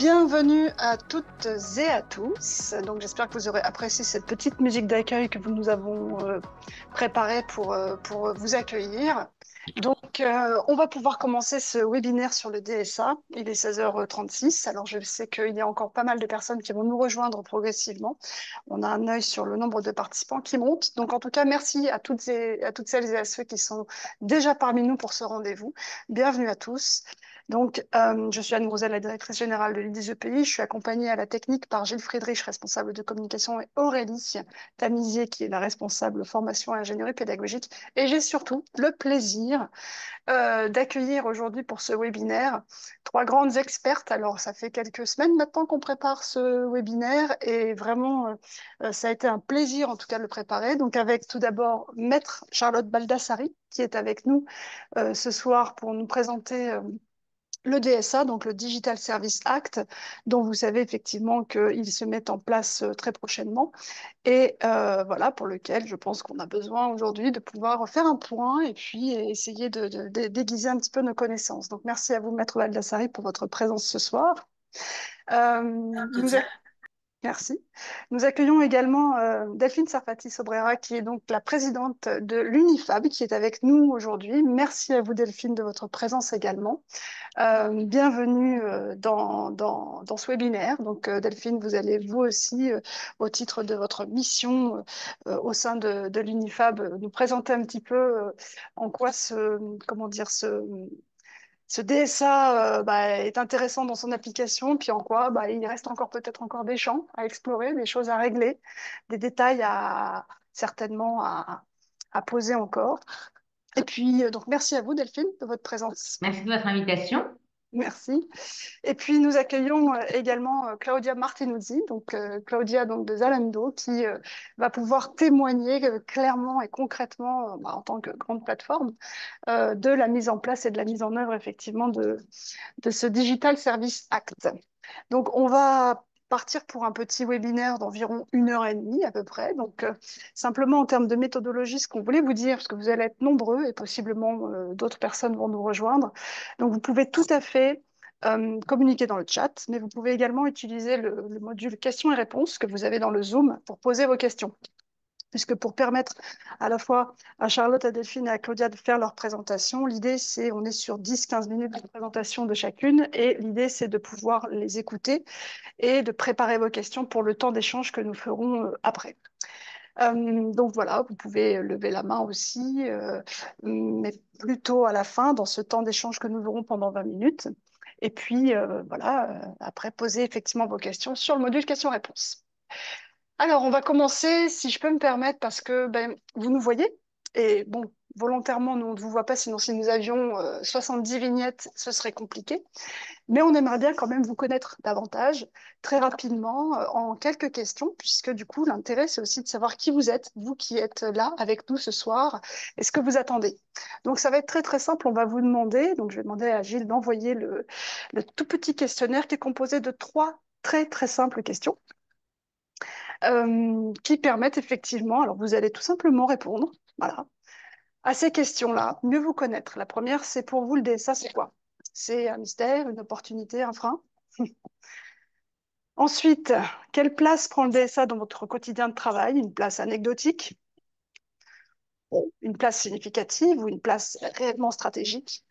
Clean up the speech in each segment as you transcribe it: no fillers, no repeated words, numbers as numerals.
Bienvenue à toutes et à tous. Donc, j'espère que vous aurez apprécié cette petite musique d'accueil que nous avons préparée pour vous accueillir. Donc, on va pouvoir commencer ce webinaire sur le DSA. Il est 16h36. Alors, je sais qu'il y a encore pas mal de personnes qui vont nous rejoindre progressivement. On a un œil sur le nombre de participants qui monte. Donc, en tout cas, merci à toutes celles et à ceux qui sont déjà parmi nous pour ce rendez-vous. Bienvenue à tous. Donc, je suis Anne Grouzel, la directrice générale de l'IDES-EPI. Je suis accompagnée à la technique par Gilles Friedrich, responsable de communication, et Aurélie Tamizier, qui est la responsable formation et ingénierie pédagogique. Et j'ai surtout le plaisir d'accueillir aujourd'hui pour ce webinaire trois grandes expertes. Alors, ça fait quelques semaines maintenant qu'on prépare ce webinaire et vraiment, ça a été un plaisir en tout cas de le préparer. Donc, avec tout d'abord Maître Charlotte Baldassari, qui est avec nous ce soir pour nous présenter le DSA, donc le Digital Service Act, dont vous savez effectivement qu'il se met en place très prochainement, et voilà, pour lequel je pense qu'on a besoin aujourd'hui de pouvoir faire un point et puis essayer de déguiser un petit peu nos connaissances. Donc merci à vous, Maître Baldassari, pour votre présence ce soir. Euh, nous, Merci. Nous accueillons également Delphine Sarfati-Sobrera, qui est donc la présidente de l'UNIFAB, qui est avec nous aujourd'hui. Merci à vous, Delphine, de votre présence également. Bienvenue dans ce webinaire. Donc, Delphine, vous allez vous aussi, au titre de votre mission au sein de l'UNIFAB, nous présenter un petit peu en quoi comment dire, ce DSA est intéressant dans son application, puis en quoi il reste encore peut-être encore des champs à explorer, des choses à régler, des détails certainement à poser encore. Et puis, donc, merci à vous, Delphine, de votre présence. Merci de votre invitation. Merci. Et puis nous accueillons également Claudia Martinuzzi, donc Claudia donc de Zalando, qui va pouvoir témoigner clairement et concrètement en tant que grande plateforme de la mise en place et de la mise en œuvre effectivement de ce Digital Service Act. Donc on va partir pour un petit webinaire d'environ 1 heure et demie à peu près. Donc simplement en termes de méthodologie, ce qu'on voulait vous dire, parce que vous allez être nombreux et possiblement d'autres personnes vont nous rejoindre. Donc vous pouvez tout à fait communiquer dans le chat, mais vous pouvez également utiliser le module questions et réponses que vous avez dans le Zoom pour poser vos questions. Puisque pour permettre à la fois à Charlotte, à Delphine et à Claudia de faire leur présentation, l'idée c'est, on est sur 10-15 minutes de présentation de chacune, et l'idée c'est de pouvoir les écouter et de préparer vos questions pour le temps d'échange que nous ferons après. Donc voilà, vous pouvez lever la main aussi, mais plutôt à la fin, dans ce temps d'échange que nous aurons pendant 20 minutes. Et puis voilà, après poser effectivement vos questions sur le module questions-réponses. Alors, on va commencer, si je peux me permettre, parce que vous nous voyez, et bon, volontairement, nous, on ne vous voit pas, sinon si nous avions 70 vignettes, ce serait compliqué. Mais on aimerait bien quand même vous connaître davantage, très rapidement, en quelques questions, puisque du coup, l'intérêt, c'est aussi de savoir qui vous êtes, vous qui êtes là avec nous ce soir, et ce que vous attendez. Donc, ça va être très très simple, on va vous demander, donc je vais demander à Gilles d'envoyer le tout petit questionnaire qui est composé de trois très très simples questions qui permettent effectivement, alors vous allez tout simplement répondre, voilà, à ces questions-là, mieux vous connaître. La première, c'est pour vous le DSA, c'est quoi? C'est un mystère, une opportunité, un frein? Ensuite, quelle place prend le DSA dans votre quotidien de travail? Une place anecdotique, une place significative ou une place réellement stratégique?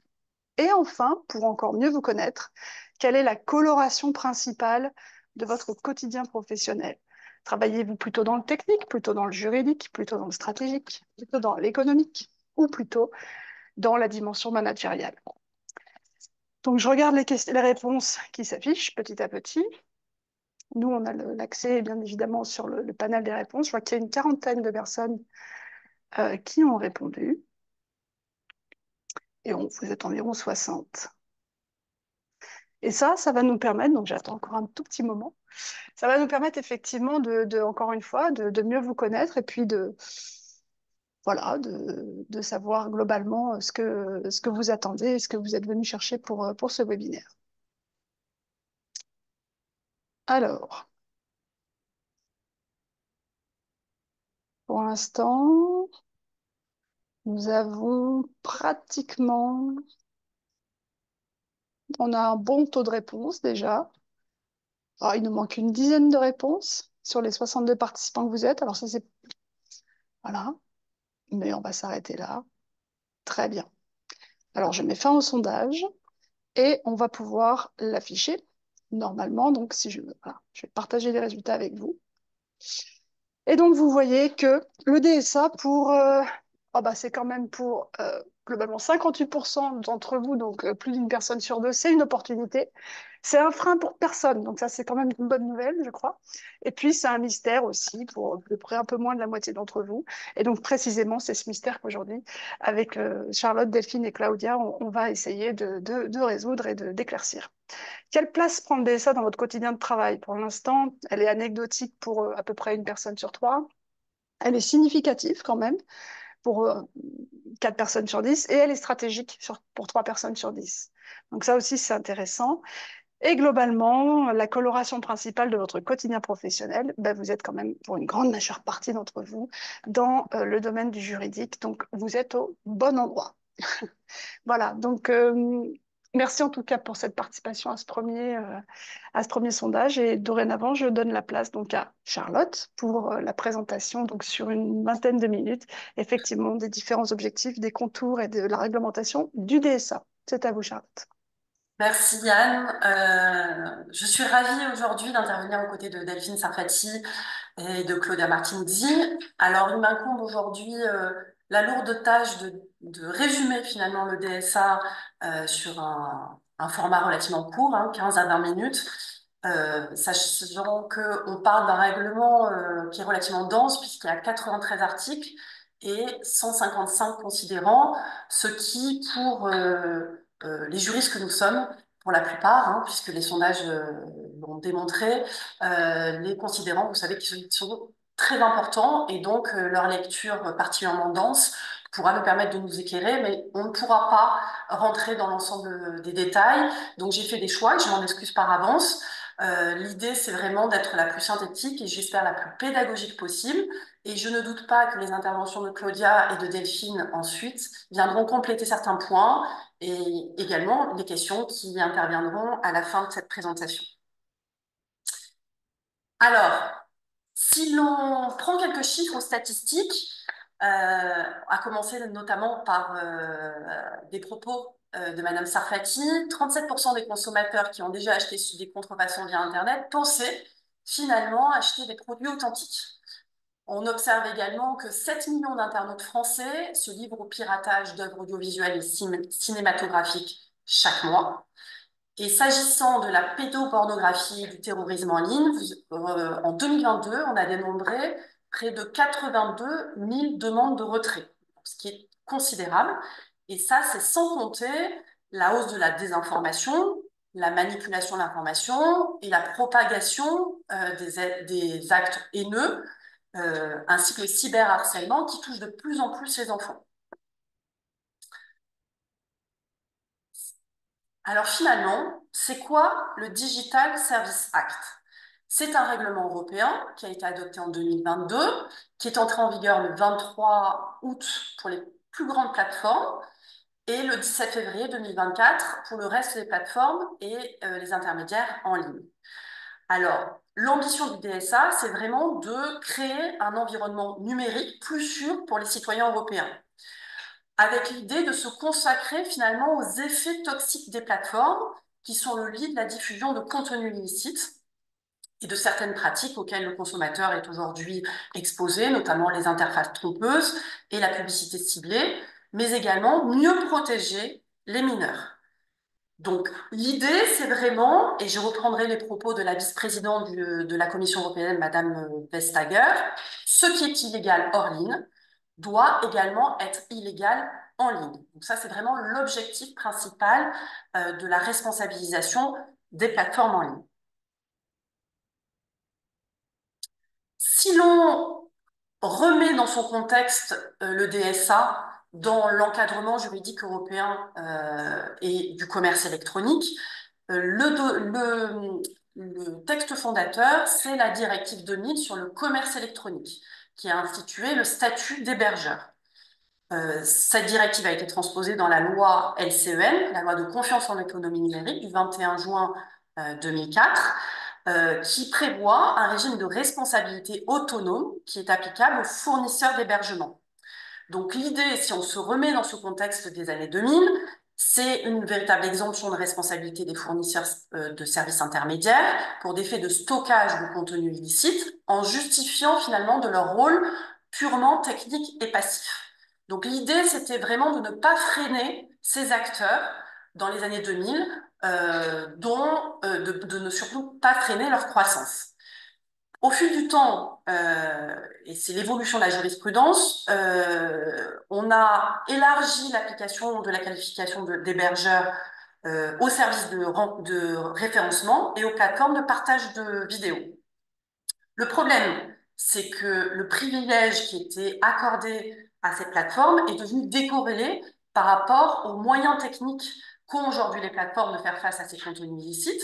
Et enfin, pour encore mieux vous connaître, quelle est la coloration principale de votre quotidien professionnel? Travaillez-vous plutôt dans le technique, plutôt dans le juridique, plutôt dans le stratégique, plutôt dans l'économique ou plutôt dans la dimension managériale? Donc, je regarde les réponses qui s'affichent petit à petit. Nous, on a l'accès, bien évidemment, sur le panel des réponses. Je vois qu'il y a une quarantaine de personnes qui ont répondu et vous êtes environ 60. Et ça va nous permettre, donc j'attends encore un tout petit moment, ça va nous permettre effectivement encore une fois, de mieux vous connaître et puis voilà, de savoir globalement ce que vous attendez et ce que vous êtes venu chercher pour ce webinaire. Alors, pour l'instant, nous avons pratiquement, on a un bon taux de réponse déjà. Ah, il nous manque une dizaine de réponses sur les 62 participants que vous êtes. Alors ça, c'est... Voilà. Mais on va s'arrêter là. Très bien. Alors, je mets fin au sondage et on va pouvoir l'afficher normalement. Donc, si je, voilà, je vais partager les résultats avec vous. Et donc, vous voyez que le DSA, ah bah, c'est quand même pour globalement 58% d'entre vous, donc plus d'une personne sur deux, c'est une opportunité. C'est un frein pour personne, donc ça, c'est quand même une bonne nouvelle, je crois. Et puis, c'est un mystère aussi pour à peu près un peu moins de la moitié d'entre vous. Et donc, précisément, c'est ce mystère qu'aujourd'hui, avec Charlotte, Delphine et Claudia, on va essayer de résoudre et d'éclaircir. Quelle place prend le DSA dans votre quotidien de travail? Pour l'instant, elle est anecdotique pour à peu près une personne sur trois. Elle est significative quand même pour 4 personnes sur 10 et elle est stratégique pour 3 personnes sur 10. Donc ça aussi, c'est intéressant. Et globalement, la coloration principale de votre quotidien professionnel, ben, vous êtes quand même, pour une grande majeure partie d'entre vous, dans le domaine du juridique. Donc, vous êtes au bon endroit. Voilà, donc merci en tout cas pour cette participation à ce premier sondage. Et dorénavant, je donne la place donc à Charlotte pour la présentation donc sur une vingtaine de minutes, effectivement, des différents objectifs, des contours et de la réglementation du DSA. C'est à vous, Charlotte. Merci Yann. Je suis ravie aujourd'hui d'intervenir aux côtés de Delphine Sarfati et de Claudia Martinuzzi. Alors, il m'incombe aujourd'hui la lourde tâche de résumer finalement le DSA sur un format relativement court, 15 à 20 minutes, sachant qu'on parle d'un règlement qui est relativement dense puisqu'il y a 93 articles et 155 considérants, ce qui, pour les juristes que nous sommes, pour la plupart, puisque les sondages l'ont démontré, les considérants, vous savez qu'ils sont très importants et donc leur lecture particulièrement dense pourra nous permettre de nous éclairer, mais on ne pourra pas rentrer dans l'ensemble des détails. Donc j'ai fait des choix et je m'en excuse par avance. L'idée, c'est vraiment d'être la plus synthétique et j'espère la plus pédagogique possible. Et je ne doute pas que les interventions de Claudia et de Delphine ensuite viendront compléter certains points et également les questions qui interviendront à la fin de cette présentation. Alors, si l'on prend quelques chiffres statistiques, à commencer notamment par des propos de Madame Sarfati, 37% des consommateurs qui ont déjà acheté des contrefaçons via Internet pensaient finalement acheter des produits authentiques. On observe également que 7 millions d'internautes français se livrent au piratage d'œuvres audiovisuelles et cinématographiques chaque mois. Et s'agissant de la pédopornographie et du terrorisme en ligne, en 2022, on a dénombré près de 82 000 demandes de retrait, ce qui est considérable. Et ça, c'est sans compter la hausse de la désinformation, la manipulation de l'information et la propagation des actes haineux, ainsi que le cyberharcèlement qui touche de plus en plus les enfants. Alors finalement, c'est quoi le Digital Service Act? C'est un règlement européen qui a été adopté en 2022, qui est entré en vigueur le 23 août pour les plus grandes plateformes et le 17 février 2024 pour le reste des plateformes et les intermédiaires en ligne. Alors, l'ambition du DSA, c'est vraiment de créer un environnement numérique plus sûr pour les citoyens européens, avec l'idée de se consacrer finalement aux effets toxiques des plateformes, qui sont le lit de la diffusion de contenus illicites et de certaines pratiques auxquelles le consommateur est aujourd'hui exposé, notamment les interfaces trompeuses et la publicité ciblée, mais également mieux protéger les mineurs. Donc, l'idée, c'est vraiment, et je reprendrai les propos de la vice-présidente de la Commission européenne, Madame Vestager, ce qui est illégal hors ligne doit également être illégal en ligne. Donc ça, c'est vraiment l'objectif principal de la responsabilisation des plateformes en ligne. Si l'on remet dans son contexte le DSA dans l'encadrement juridique européen et du commerce électronique, le texte fondateur, c'est la directive 2000 sur le commerce électronique, qui a institué le statut d'hébergeur. Cette directive a été transposée dans la loi LCEN, la loi de confiance en l'économie numérique du 21 juin 2004. qui prévoit un régime de responsabilité autonome qui est applicable aux fournisseurs d'hébergement. Donc l'idée, si on se remet dans ce contexte des années 2000, c'est une véritable exemption de responsabilité des fournisseurs de services intermédiaires pour des faits de stockage de contenu illicite, en justifiant finalement de leur rôle purement technique et passif. Donc l'idée, c'était vraiment de ne pas freiner ces acteurs dans les années 2000, de ne surtout pas freiner leur croissance. Au fil du temps, et c'est l'évolution de la jurisprudence, on a élargi l'application de la qualification d'hébergeur aux services de référencement et aux plateformes de partage de vidéos. Le problème, c'est que le privilège qui était accordé à ces plateformes est devenu décorrélé par rapport aux moyens techniques qu'ont aujourd'hui les plateformes de faire face à ces contenus illicites.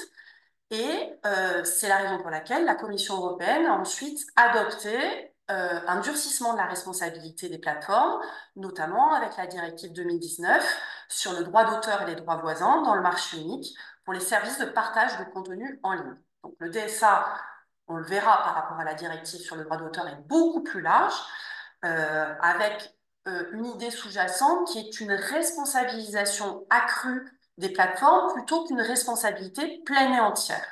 Et c'est la raison pour laquelle la Commission européenne a ensuite adopté un durcissement de la responsabilité des plateformes, notamment avec la directive 2019 sur le droit d'auteur et les droits voisins dans le marché unique pour les services de partage de contenu en ligne. Donc le DSA, on le verra par rapport à la directive sur le droit d'auteur, est beaucoup plus large, avec une idée sous-jacente qui est une responsabilisation accrue des plateformes plutôt qu'une responsabilité pleine et entière.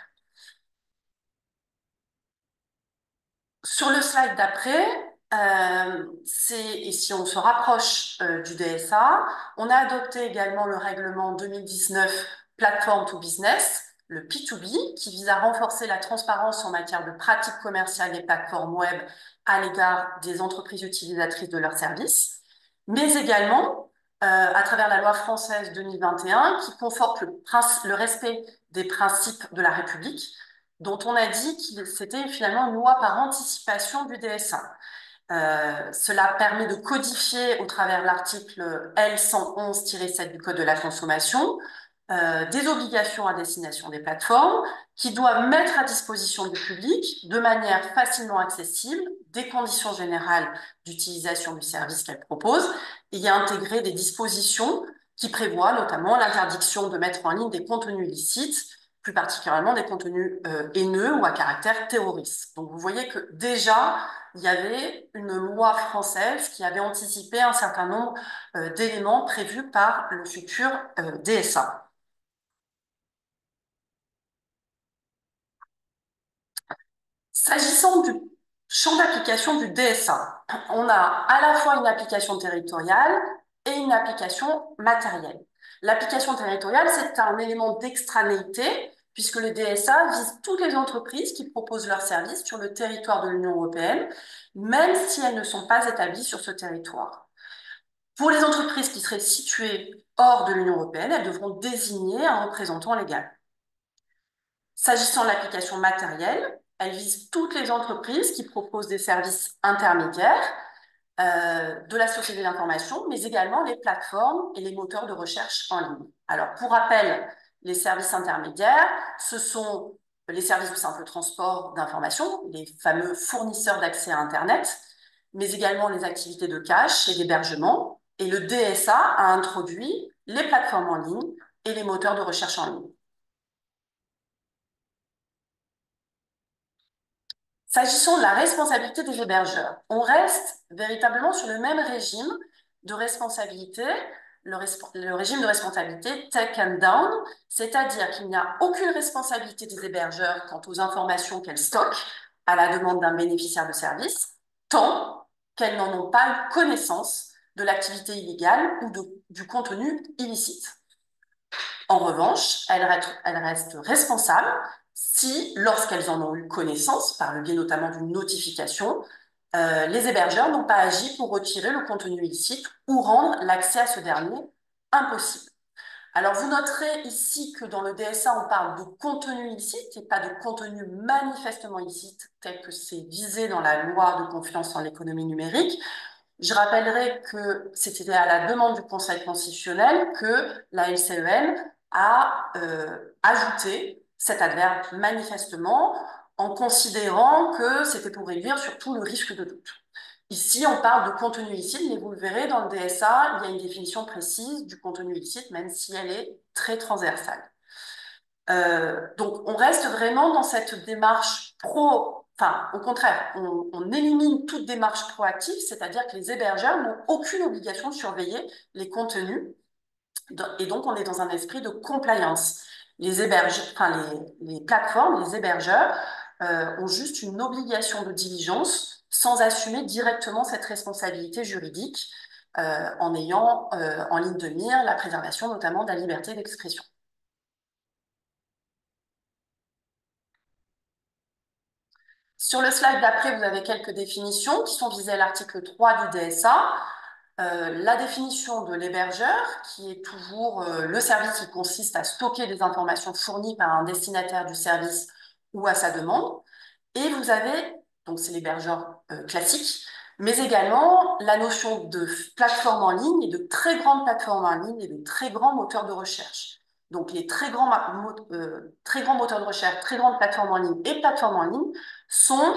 Sur le slide d'après, et si on se rapproche du DSA, on a adopté également le règlement 2019 Platform to Business, le P2B, qui vise à renforcer la transparence en matière de pratiques commerciales des plateformes web à l'égard des entreprises utilisatrices de leurs services, mais également à travers la loi française 2021 qui conforte le respect des principes de la République, dont on a dit que c'était finalement une loi par anticipation du DSA. Cela permet de codifier au travers de l'article L111-7 du Code de la consommation des obligations à destination des plateformes qui doivent mettre à disposition du public de manière facilement accessible des conditions générales d'utilisation du service qu'elles proposent et y intégrer des dispositions qui prévoient notamment l'interdiction de mettre en ligne des contenus illicites, plus particulièrement des contenus haineux ou à caractère terroriste. Donc vous voyez que déjà, il y avait une loi française qui avait anticipé un certain nombre d'éléments prévus par le futur DSA. S'agissant du champ d'application du DSA, on a à la fois une application territoriale et une application matérielle. L'application territoriale, c'est un élément d'extranéité, puisque le DSA vise toutes les entreprises qui proposent leurs services sur le territoire de l'Union européenne, même si elles ne sont pas établies sur ce territoire. Pour les entreprises qui seraient situées hors de l'Union européenne, elles devront désigner un représentant légal. S'agissant de l'application matérielle, elle vise toutes les entreprises qui proposent des services intermédiaires de la société d'information, mais également les plateformes et les moteurs de recherche en ligne. Alors, pour rappel, les services intermédiaires, ce sont les services de simple transport d'information, les fameux fournisseurs d'accès à Internet, mais également les activités de cache et d'hébergement. Et le DSA a introduit les plateformes en ligne et les moteurs de recherche en ligne. S'agissant de la responsabilité des hébergeurs, on reste véritablement sur le même régime de responsabilité, le régime de responsabilité take and down, c'est-à-dire qu'il n'y a aucune responsabilité des hébergeurs quant aux informations qu'elles stockent à la demande d'un bénéficiaire de service, tant qu'elles n'en ont pas eu connaissance de l'activité illégale ou du contenu illicite. En revanche, elles restent responsables si, lorsqu'elles en ont eu connaissance, par le biais notamment d'une notification, les hébergeurs n'ont pas agi pour retirer le contenu illicite ou rendre l'accès à ce dernier impossible. Alors, vous noterez ici que dans le DSA, on parle de contenu illicite et pas de contenu manifestement illicite, tel que c'est visé dans la loi de confiance en l'économie numérique. Je rappellerai que c'était à la demande du Conseil constitutionnel que la LCEN a ajouté cet adverbe manifestement en considérant que c'était pour réduire surtout le risque de doute. Ici, on parle de contenu illicite, mais vous le verrez, dans le DSA, il y a une définition précise du contenu illicite, même si elle est très transversale. Donc, on reste vraiment dans cette démarche enfin, au contraire, on élimine toute démarche proactive, c'est-à-dire que les hébergeurs n'ont aucune obligation de surveiller les contenus. Et donc, on est dans un esprit de compliance. Les plateformes, les hébergeurs, ont juste une obligation de diligence sans assumer directement cette responsabilité juridique, en ayant en ligne de mire la préservation notamment de la liberté d'expression. Sur le slide d'après, vous avez quelques définitions qui sont visées à l'article 3 du DSA. La définition de l'hébergeur, qui est toujours le service qui consiste à stocker des informations fournies par un destinataire du service ou à sa demande. Et vous avez, donc c'est l'hébergeur classique, mais également la notion de plateforme en ligne et de très grande plateforme en ligne et de très grands moteurs de recherche. Donc les très grands moteurs de recherche, très grandes plateformes en ligne et plateformes en ligne sont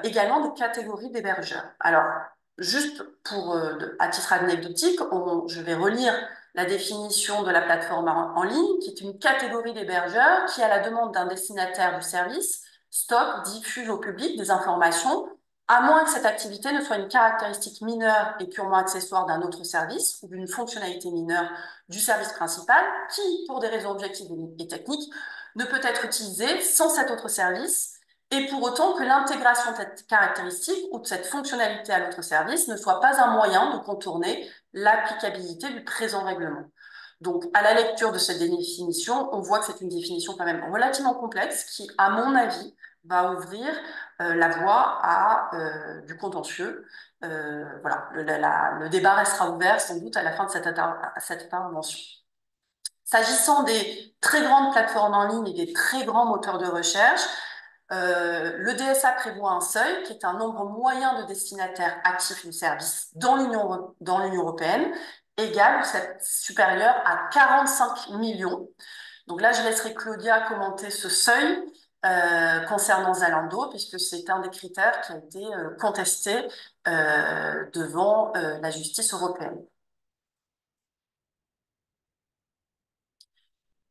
également des catégories d'hébergeurs. Alors, juste à titre anecdotique, je vais relire la définition de la plateforme en ligne, qui est une catégorie d'hébergeurs qui, à la demande d'un destinataire du service, stocke, diffuse au public des informations, à moins que cette activité ne soit une caractéristique mineure et purement accessoire d'un autre service ou d'une fonctionnalité mineure du service principal, qui, pour des raisons objectives et techniques, ne peut être utilisée sans cet autre service, et pour autant que l'intégration de cette caractéristique ou de cette fonctionnalité à l'autre service ne soit pas un moyen de contourner l'applicabilité du présent règlement. Donc, à la lecture de cette définition, on voit que c'est une définition quand même relativement complexe qui, à mon avis, va ouvrir la voie à du contentieux. Voilà, le débat restera ouvert sans doute à la fin de cette intervention. S'agissant des très grandes plateformes en ligne et des très grands moteurs de recherche, le DSA prévoit un seuil qui est un nombre moyen de destinataires actifs du service dans l'Union européenne, égal ou supérieur à 45 millions. Donc là, je laisserai Claudia commenter ce seuil concernant Zalando, puisque c'est un des critères qui a été contesté devant la justice européenne.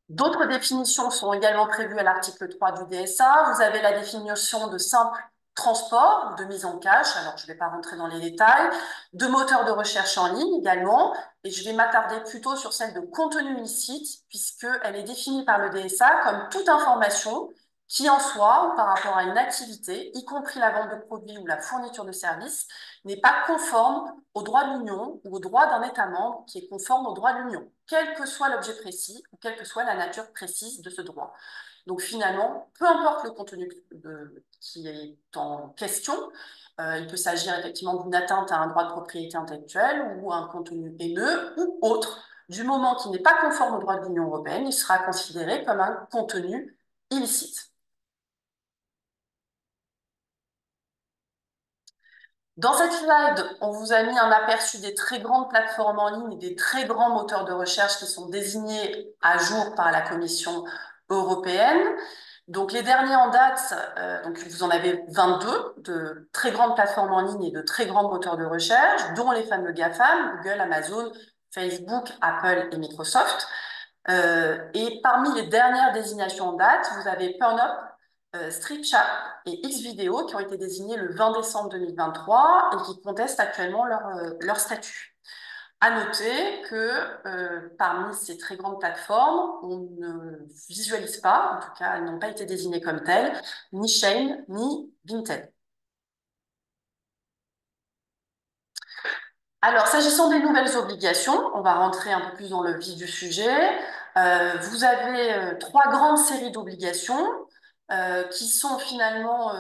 D'autres définitions sont également prévues à l'article 3 du DSA. Vous avez la définition de simple transport, de mise en cache, alors je ne vais pas rentrer dans les détails, de moteur de recherche en ligne également, et je vais m'attarder plutôt sur celle de contenu illicite, puisqu'elle est définie par le DSA comme toute information qui en soi, ou par rapport à une activité, y compris la vente de produits ou la fourniture de services, n'est pas conforme au droit de l'Union ou au droit d'un État membre qui est conforme au droit de l'Union, quel que soit l'objet précis ou quelle que soit la nature précise de ce droit. Donc finalement, peu importe le contenu qui est en question, il peut s'agir effectivement d'une atteinte à un droit de propriété intellectuelle ou un contenu haineux ou autre. Du moment qu'il n'est pas conforme au droit de l'Union européenne, il sera considéré comme un contenu illicite. Dans cette slide, on vous a mis un aperçu des très grandes plateformes en ligne et des très grands moteurs de recherche qui sont désignés à jour par la Commission européenne. Donc les derniers en date, donc vous en avez 22 de très grandes plateformes en ligne et de très grands moteurs de recherche, dont les fameux GAFAM, Google, Amazon, Facebook, Apple et Microsoft. Et parmi les dernières désignations en date, vous avez Pornhub, Stripchat et Xvideo qui ont été désignés le 20 décembre 2023 et qui contestent actuellement leur statut. À noter que parmi ces très grandes plateformes, on ne visualise pas, en tout cas, elles n'ont pas été désignées comme telles, ni Shein ni Vinted. Alors, s'agissant des nouvelles obligations, on va rentrer un peu plus dans le vif du sujet. Vous avez trois grandes séries d'obligations qui sont finalement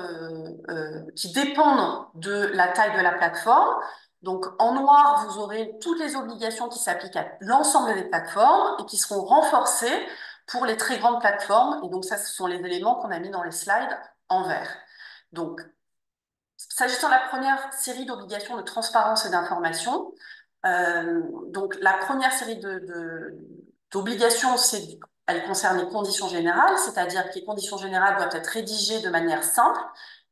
qui dépendent de la taille de la plateforme. Donc, en noir, vous aurez toutes les obligations qui s'appliquent à l'ensemble des plateformes et qui seront renforcées pour les très grandes plateformes. Et donc, ça, ce sont les éléments qu'on a mis dans les slides en vert. Donc, s'agissant de la première série d'obligations de transparence et d'information, donc la première série d'obligations, elle concerne les conditions générales, c'est-à-dire que les conditions générales doivent être rédigées de manière simple,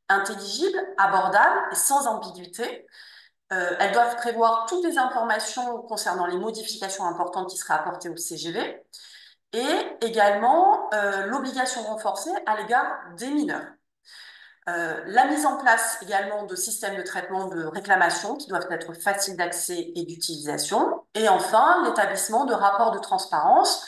intelligible, abordable et sans ambiguïté. Elles doivent prévoir toutes les informations concernant les modifications importantes qui seraient apportées au CGV. et également l'obligation renforcée à l'égard des mineurs. La mise en place également de systèmes de traitement de réclamation qui doivent être faciles d'accès et d'utilisation. Et enfin, l'établissement de rapports de transparence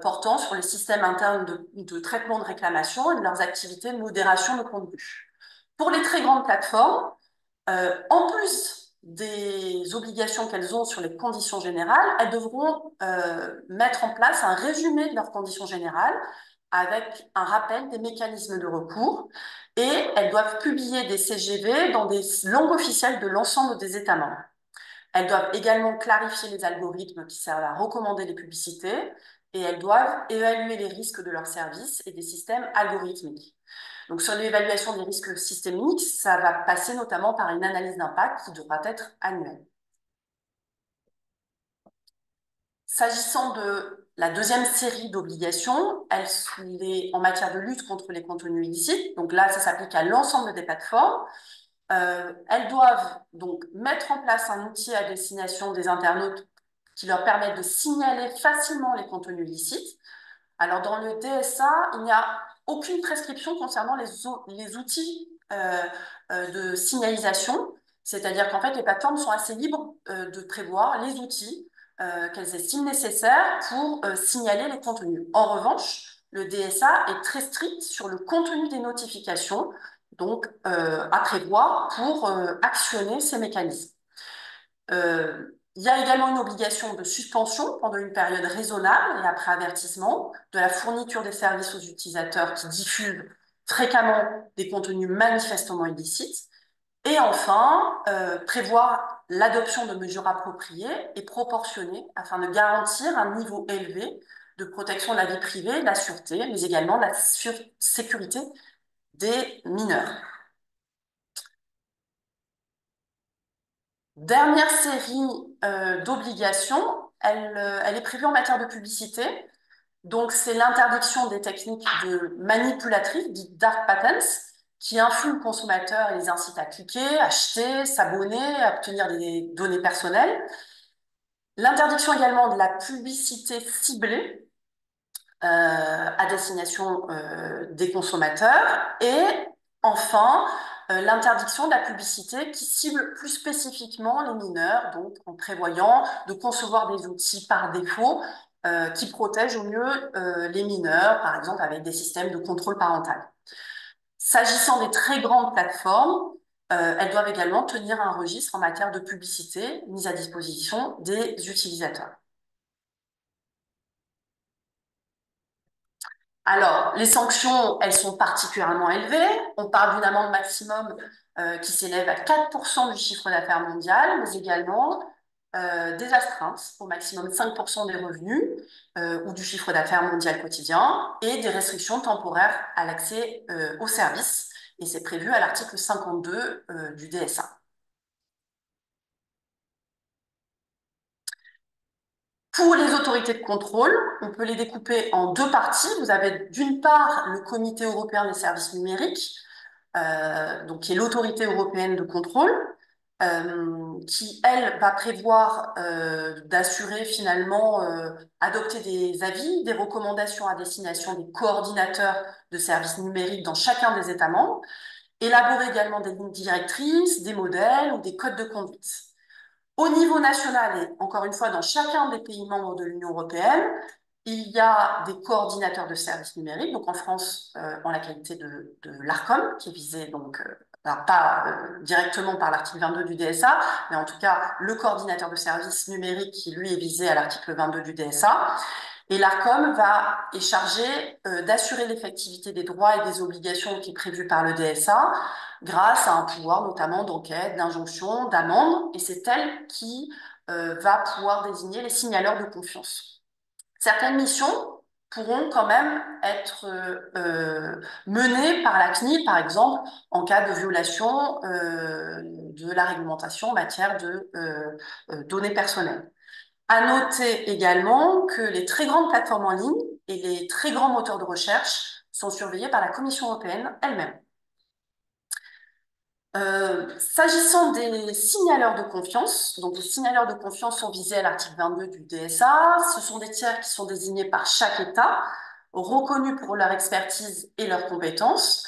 portant sur les systèmes internes de traitement de réclamation et de leurs activités de modération de contenu. Pour les très grandes plateformes, en plus des obligations qu'elles ont sur les conditions générales, elles devront mettre en place un résumé de leurs conditions générales avec un rappel des mécanismes de recours et elles doivent publier des CGV dans des langues officielles de l'ensemble des États membres. Elles doivent également clarifier les algorithmes qui servent à recommander les publicités et elles doivent évaluer les risques de leurs services et des systèmes algorithmiques. Donc, sur l'évaluation des risques systémiques, ça va passer notamment par une analyse d'impact qui devra être annuelle. S'agissant de la deuxième série d'obligations, elle est en matière de lutte contre les contenus illicites. Donc là, ça s'applique à l'ensemble des plateformes. Elles doivent donc mettre en place un outil à destination des internautes qui leur permette de signaler facilement les contenus illicites. Alors, dans le DSA, il n'y a aucune prescription concernant les outils de signalisation, c'est-à-dire qu'en fait, les plateformes sont assez libres de prévoir les outils qu'elles estiment nécessaires pour signaler les contenus. En revanche, le DSA est très strict sur le contenu des notifications, donc à prévoir pour actionner ces mécanismes. Il y a également une obligation de suspension pendant une période raisonnable et après avertissement de la fourniture des services aux utilisateurs qui diffusent fréquemment des contenus manifestement illicites. Et enfin, prévoir l'adoption de mesures appropriées et proportionnées afin de garantir un niveau élevé de protection de la vie privée, de la sûreté, mais également de la sécurité des mineurs. Dernière série d'obligations, elle est prévue en matière de publicité. Donc, c'est l'interdiction des techniques manipulatrices, dites dark patterns, qui influent le consommateur et les incitent à cliquer, acheter, s'abonner, à obtenir des données personnelles. L'interdiction également de la publicité ciblée à destination des consommateurs. Et enfin, l'interdiction de la publicité qui cible plus spécifiquement les mineurs, donc en prévoyant de concevoir des outils par défaut qui protègent au mieux les mineurs, par exemple avec des systèmes de contrôle parental. S'agissant des très grandes plateformes, elles doivent également tenir un registre en matière de publicité mise à disposition des utilisateurs. Alors, les sanctions, elles sont particulièrement élevées. On parle d'une amende maximum qui s'élève à 4% du chiffre d'affaires mondial, mais également des astreintes, au maximum 5% des revenus ou du chiffre d'affaires mondial quotidien, et des restrictions temporaires à l'accès aux services. Et c'est prévu à l'article 52 du DSA. Pour les autorités de contrôle, on peut les découper en deux parties. Vous avez d'une part le Comité européen des services numériques, donc qui est l'autorité européenne de contrôle, qui, elle, va prévoir d'assurer finalement, adopter des avis, des recommandations à destination des coordinateurs de services numériques dans chacun des États membres, élaborer également des lignes directrices, des modèles ou des codes de conduite. Au niveau national, et encore une fois, dans chacun des pays membres de l'Union européenne, il y a des coordinateurs de services numériques, donc en France, en la qualité de l'ARCOM, qui est visé donc, alors pas directement par l'article 22 du DSA, mais en tout cas le coordinateur de services numériques qui, lui, est visé à l'article 22 du DSA. Et l'ARCOM est chargé d'assurer l'effectivité des droits et des obligations qui est prévue par le DSA grâce à un pouvoir notamment d'enquête, d'injonction, d'amende, et c'est elle qui va pouvoir désigner les signaleurs de confiance. Certaines missions pourront quand même être menées par la CNIL, par exemple, en cas de violation de la réglementation en matière de données personnelles. À noter également que les très grandes plateformes en ligne et les très grands moteurs de recherche sont surveillés par la Commission européenne elle-même. S'agissant des signaleurs de confiance, donc les signaleurs de confiance sont visés à l'article 22 du DSA. Ce sont des tiers qui sont désignés par chaque État, reconnus pour leur expertise et leurs compétences.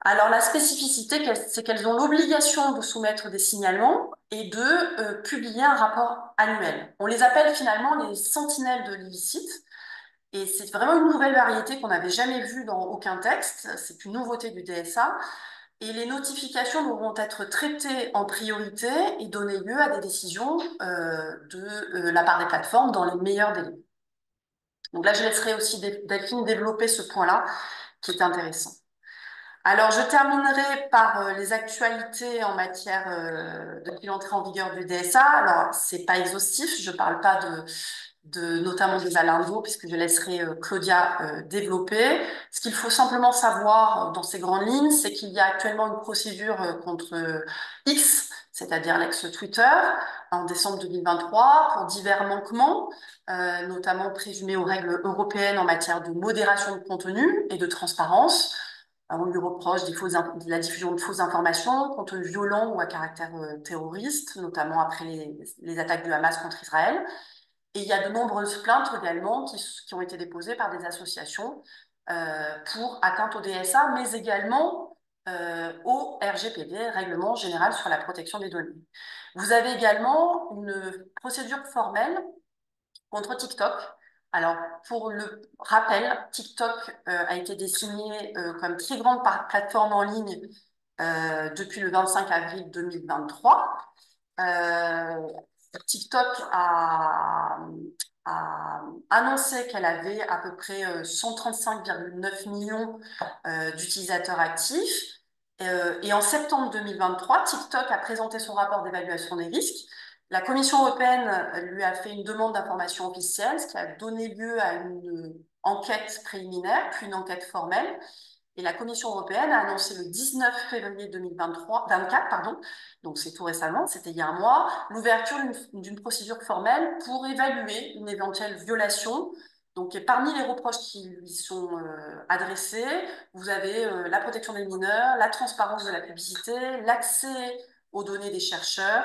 Alors la spécificité, c'est qu'elles ont l'obligation de soumettre des signalements et de publier un rapport annuel. On les appelle finalement les sentinelles de l'illicite. Et c'est vraiment une nouvelle variété qu'on n'avait jamais vue dans aucun texte. C'est une nouveauté du DSA. Et les notifications devront être traitées en priorité et donner lieu à des décisions de la part des plateformes dans les meilleurs délais. Donc là, je laisserai aussi Delphine développer ce point-là qui est intéressant. Alors, je terminerai par les actualités en matière depuis l'entrée en vigueur du DSA. Alors, c'est pas exhaustif, je parle pas notamment des Alindos, puisque je laisserai Claudia développer. Ce qu'il faut simplement savoir dans ces grandes lignes, c'est qu'il y a actuellement une procédure contre X, c'est-à-dire l'ex-Twitter, en décembre 2023, pour divers manquements, notamment présumés aux règles européennes en matière de modération de contenu et de transparence. On lui reproche de la diffusion de fausses informations, contenu violent ou à caractère terroriste, notamment après les attaques du Hamas contre Israël. Et il y a de nombreuses plaintes également qui ont été déposées par des associations pour atteinte au DSA, mais également au RGPD, Règlement général sur la protection des données. Vous avez également une procédure formelle contre TikTok. Alors, pour le rappel, TikTok a été désigné comme très grande plateforme en ligne depuis le 25 avril 2023. TikTok a annoncé qu'elle avait à peu près 135,9 millions d'utilisateurs actifs. Et en septembre 2023, TikTok a présenté son rapport d'évaluation des risques. La Commission européenne lui a fait une demande d'information officielle, ce qui a donné lieu à une enquête préliminaire, puis une enquête formelle. Et la Commission européenne a annoncé le 19 février 2024, pardon, donc c'est tout récemment, c'était il y a un mois, l'ouverture d'une procédure formelle pour évaluer une éventuelle violation. Donc, parmi les reproches qui lui sont adressés, vous avez la protection des mineurs, la transparence de la publicité, l'accès aux données des chercheurs,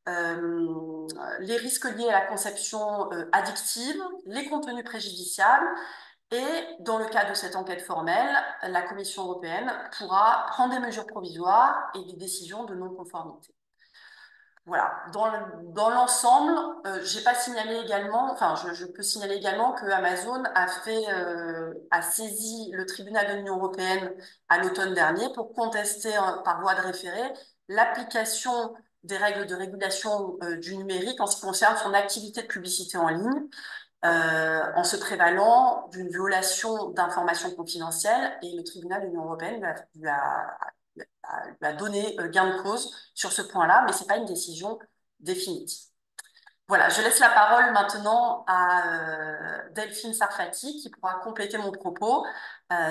les risques liés à la conception addictive, les contenus préjudiciables. Et dans le cadre de cette enquête formelle, la Commission européenne pourra prendre des mesures provisoires et des décisions de non-conformité. Voilà. Dans l'ensemble, j'ai pas signalé également, enfin, je peux signaler également que Amazon a saisi le tribunal de l'Union européenne à l'automne dernier pour contester par voie de référé l'application des règles de régulation du numérique en ce qui concerne son activité de publicité en ligne, en se prévalant d'une violation d'informations confidentielles, et le tribunal de l'Union européenne lui a donné gain de cause sur ce point-là, mais ce n'est pas une décision définitive. Voilà, je laisse la parole maintenant à Delphine Sarfati qui pourra compléter mon propos,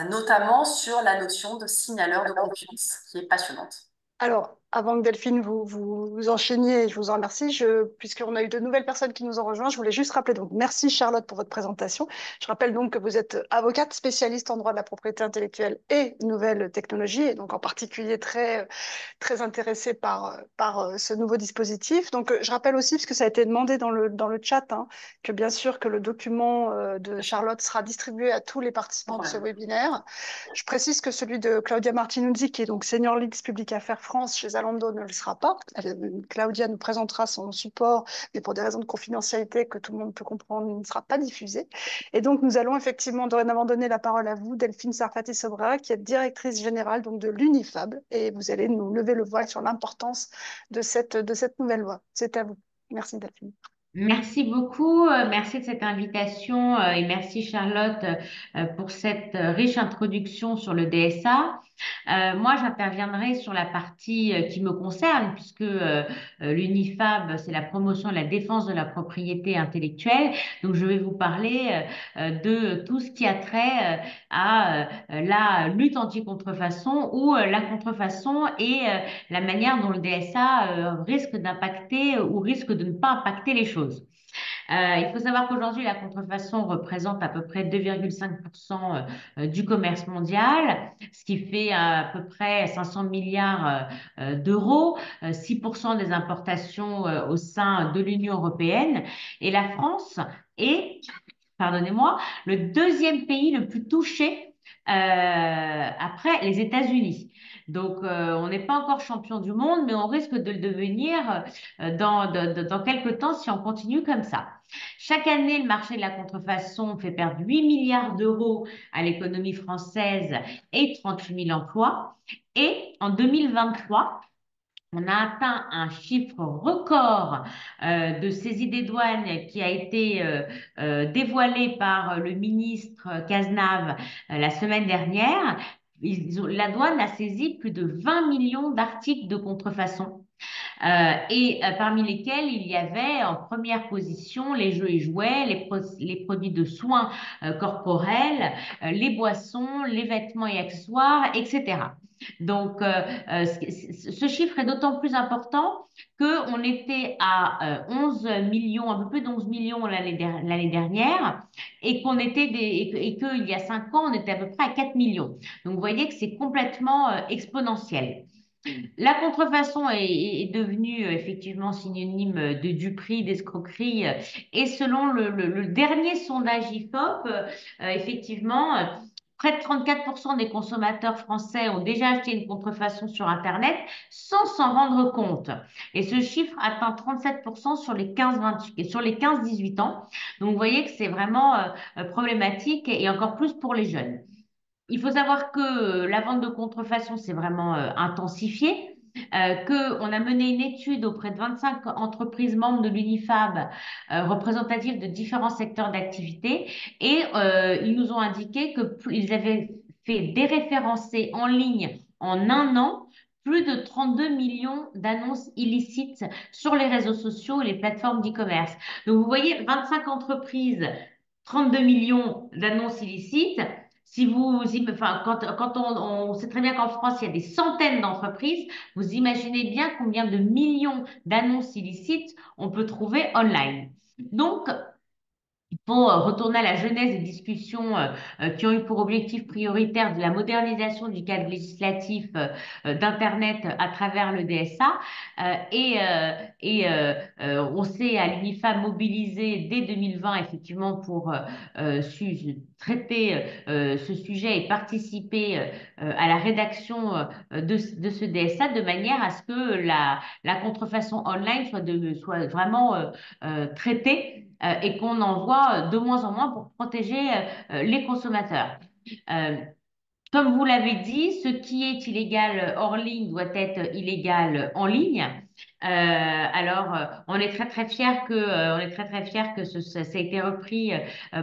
notamment sur la notion de signaleur de confiance, qui est passionnante. Alors, avant que Delphine vous enchaîniez, je vous en remercie, puisqu'on a eu de nouvelles personnes qui nous ont rejoints, je voulais juste rappeler, donc merci Charlotte pour votre présentation. Je rappelle donc que vous êtes avocate spécialiste en droit de la propriété intellectuelle et nouvelles technologies, et donc en particulier très intéressée par ce nouveau dispositif. Donc, je rappelle aussi, parce que ça a été demandé dans le chat, hein, que bien sûr que le document de Charlotte sera distribué à tous les participants de ce webinaire. Je précise que celui de Claudia Martinuzzi, qui est donc Senior Leaks Public Affaires France chez Zalando, ne le sera pas. Claudia nous présentera son support, mais pour des raisons de confidentialité que tout le monde peut comprendre, il ne sera pas diffusé. Et donc, nous allons effectivement dorénavant donner la parole à vous, Delphine Sarfati-Sobra, qui est directrice générale donc, de l'UNIFAB, et vous allez nous lever le voile sur l'importance de cette nouvelle loi. C'est à vous. Merci, Delphine. Merci beaucoup, merci de cette invitation et merci Charlotte pour cette riche introduction sur le DSA. Moi, j'interviendrai sur la partie qui me concerne, puisque l'UNIFAB, c'est la promotion et la défense de la propriété intellectuelle. Donc, je vais vous parler de tout ce qui a trait à la lutte anti-contrefaçon ou la contrefaçon et la manière dont le DSA risque d'impacter ou risque de ne pas impacter les choses. Il faut savoir qu'aujourd'hui, la contrefaçon représente à peu près 2,5% du commerce mondial, ce qui fait à peu près 500 milliards d'euros, 6% des importations au sein de l'Union européenne. Et la France est, pardonnez-moi, le deuxième pays le plus touché après les États-Unis. Donc, on n'est pas encore champion du monde, mais on risque de le devenir dans quelques temps si on continue comme ça. Chaque année, le marché de la contrefaçon fait perdre 8 milliards d'euros à l'économie française et 38 000 emplois. Et en 2023, on a atteint un chiffre record de saisie des douanes qui a été dévoilé par le ministre Cazenave la semaine dernière. La douane a saisi plus de 20 millions d'articles de contrefaçon. Parmi lesquels il y avait en première position les jeux et jouets, les produits de soins corporels, les boissons, les vêtements et accessoires, etc. Donc, ce chiffre est d'autant plus important qu'on était à 11 millions, un peu plus d'11 millions l'année dernière, et qu'il y a 5 ans, on était à peu près à 4 millions. Donc, vous voyez que c'est complètement exponentiel. La contrefaçon est devenue effectivement synonyme de duperie, d'escroquerie. Et selon le dernier sondage IFOP, effectivement, près de 34% des consommateurs français ont déjà acheté une contrefaçon sur Internet sans s'en rendre compte. Et ce chiffre atteint 37% sur les 15-18 ans. Donc, vous voyez que c'est vraiment problématique et encore plus pour les jeunes. Il faut savoir que la vente de contrefaçon s'est vraiment intensifiée, qu'on a mené une étude auprès de 25 entreprises membres de l'UNIFAB, représentatives de différents secteurs d'activité, et ils nous ont indiqué qu'ils avaient fait déréférencer en ligne en un an plus de 32 millions d'annonces illicites sur les réseaux sociaux et les plateformes d'e-commerce. Donc, vous voyez, 25 entreprises, 32 millions d'annonces illicites. Si vous, enfin, quand on sait très bien qu'en France, il y a des centaines d'entreprises, vous imaginez bien combien de millions d'annonces illicites on peut trouver online. Donc, il faut retourner à la genèse des discussions qui ont eu pour objectif prioritaire de la modernisation du cadre législatif d'Internet à travers le DSA. On s'est à l'UNIFAB mobilisé dès 2020 effectivement pour traiter ce sujet et participer à la rédaction de ce DSA de manière à ce que la contrefaçon online soit vraiment traitée et qu'on en voit de moins en moins pour protéger les consommateurs. Euh, Comme vous l'avez dit, ce qui est illégal hors ligne doit être illégal en ligne. On est très très fiers que ça a été repris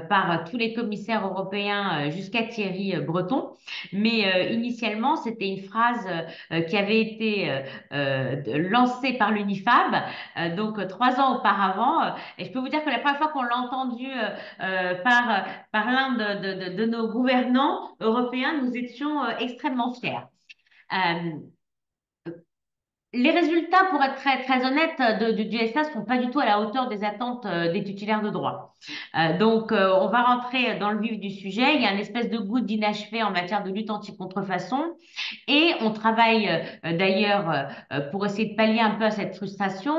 par tous les commissaires européens jusqu'à Thierry Breton. Mais initialement, c'était une phrase qui avait été lancée par l'UNIFAB, donc 3 ans auparavant. Et je peux vous dire que la première fois qu'on l'a entendu par l'un de nos gouvernants européens, nous étions extrêmement fiers. Euh, les résultats, pour être très, très honnête, du DSA ne sont pas du tout à la hauteur des attentes des titulaires de droit. On va rentrer dans le vif du sujet. Il y a une espèce de goût d'inachevé en matière de lutte anti-contrefaçon. Et on travaille d'ailleurs pour essayer de pallier un peu à cette frustration.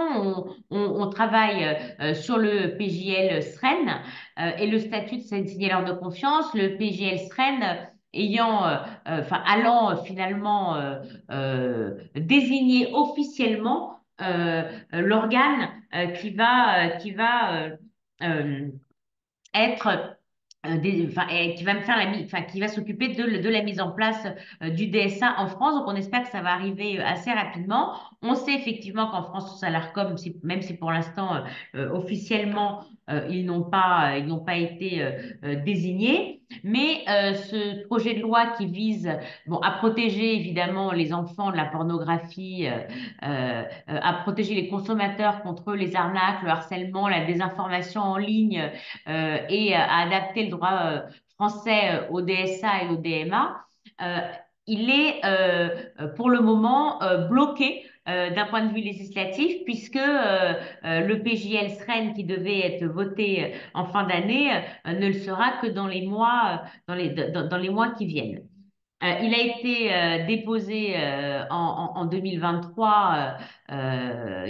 On travaille sur le PJL SREN et le statut de signaleur de confiance. Le PJL SREN allant finalement désigner officiellement l'organe euh, être qui va me faire qui va s'occuper de la mise en place du DSA en France. Donc, on espère que ça va arriver assez rapidement. On sait effectivement qu'en France, ça a l'air comme, même si pour l'instant, officiellement, ils n'ont pas été désignés. Mais ce projet de loi qui vise, bon, à protéger évidemment les enfants de la pornographie, à protéger les consommateurs contre les arnaques, le harcèlement, la désinformation en ligne, et à adapter le droit français au DSA et au DMA, il est pour le moment bloqué d'un point de vue législatif, puisque le PJL SREN qui devait être voté en fin d'année ne le sera que dans les mois, dans les mois qui viennent. Il a été déposé en 2023. Il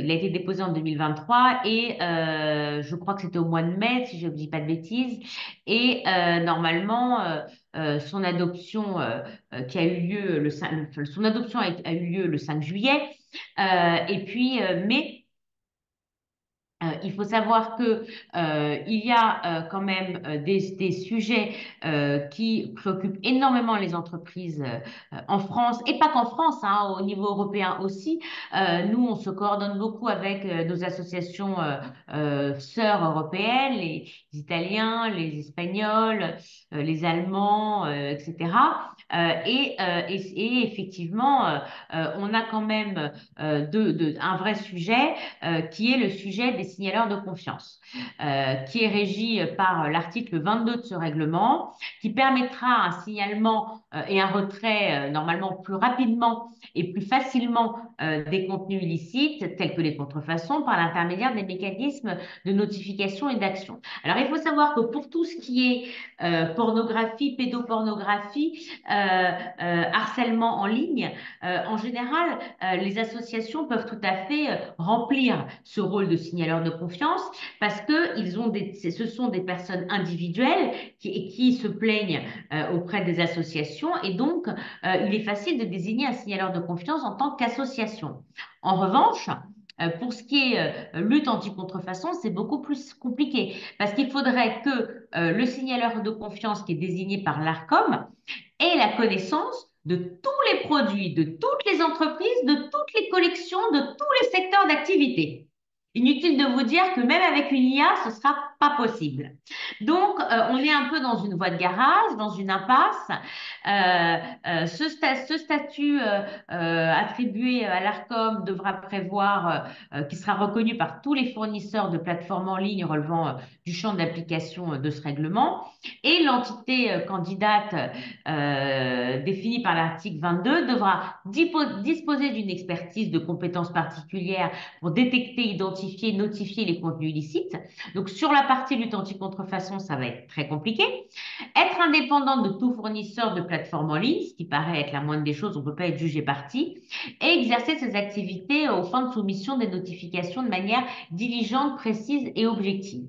a été déposé en 2023 et je crois que c'était au mois de mai, si je ne dis pas de bêtises. Et normalement, son adoption qui a eu lieu le 5, son adoption a eu lieu le 5 juillet. Et puis, mais il faut savoir que il y a quand même des sujets qui préoccupent énormément les entreprises en France et pas qu'en France, hein, au niveau européen aussi. Nous, on se coordonne beaucoup avec nos associations sœurs européennes, les Italiens, les Espagnols, les Allemands, etc. Et effectivement, on a quand même un vrai sujet qui est le sujet des signaleurs de confiance, qui est régi par l'article 22 de ce règlement, qui permettra un signalement et un retrait normalement plus rapidement et plus facilement des contenus illicites, tels que les contrefaçons, par l'intermédiaire des mécanismes de notification et d'action. Alors, il faut savoir que pour tout ce qui est pornographie, pédopornographie, harcèlement en ligne, en général, les associations peuvent tout à fait remplir ce rôle de signaleur de confiance parce que ce sont des personnes individuelles qui se plaignent auprès des associations et donc il est facile de désigner un signaleur de confiance en tant qu'association. En revanche, pour ce qui est lutte anti-contrefaçon, c'est beaucoup plus compliqué parce qu'il faudrait que le signaleur de confiance qui est désigné par l'ARCOM ait la connaissance de tous les produits, de toutes les entreprises, de toutes les collections, de tous les secteurs d'activité. Inutile de vous dire que même avec une IA, ce ne sera pas possible. Donc, on est un peu dans une voie de garage, dans une impasse. Ce statut attribué à l'ARCOM devra prévoir, qui sera reconnu par tous les fournisseurs de plateformes en ligne relevant du champ d'application de ce règlement. Et l'entité candidate définie par l'article 22 devra disposer d'une expertise de compétences particulières pour détecter, identifier, notifier les contenus illicites. Donc, sur la partie lutte anti-contrefaçon, ça va être très compliqué. Être indépendante de tout fournisseur de plateforme en ligne, ce qui paraît être la moindre des choses, on ne peut pas être jugé partie, et exercer ses activités aux fins de soumission des notifications de manière diligente, précise et objective.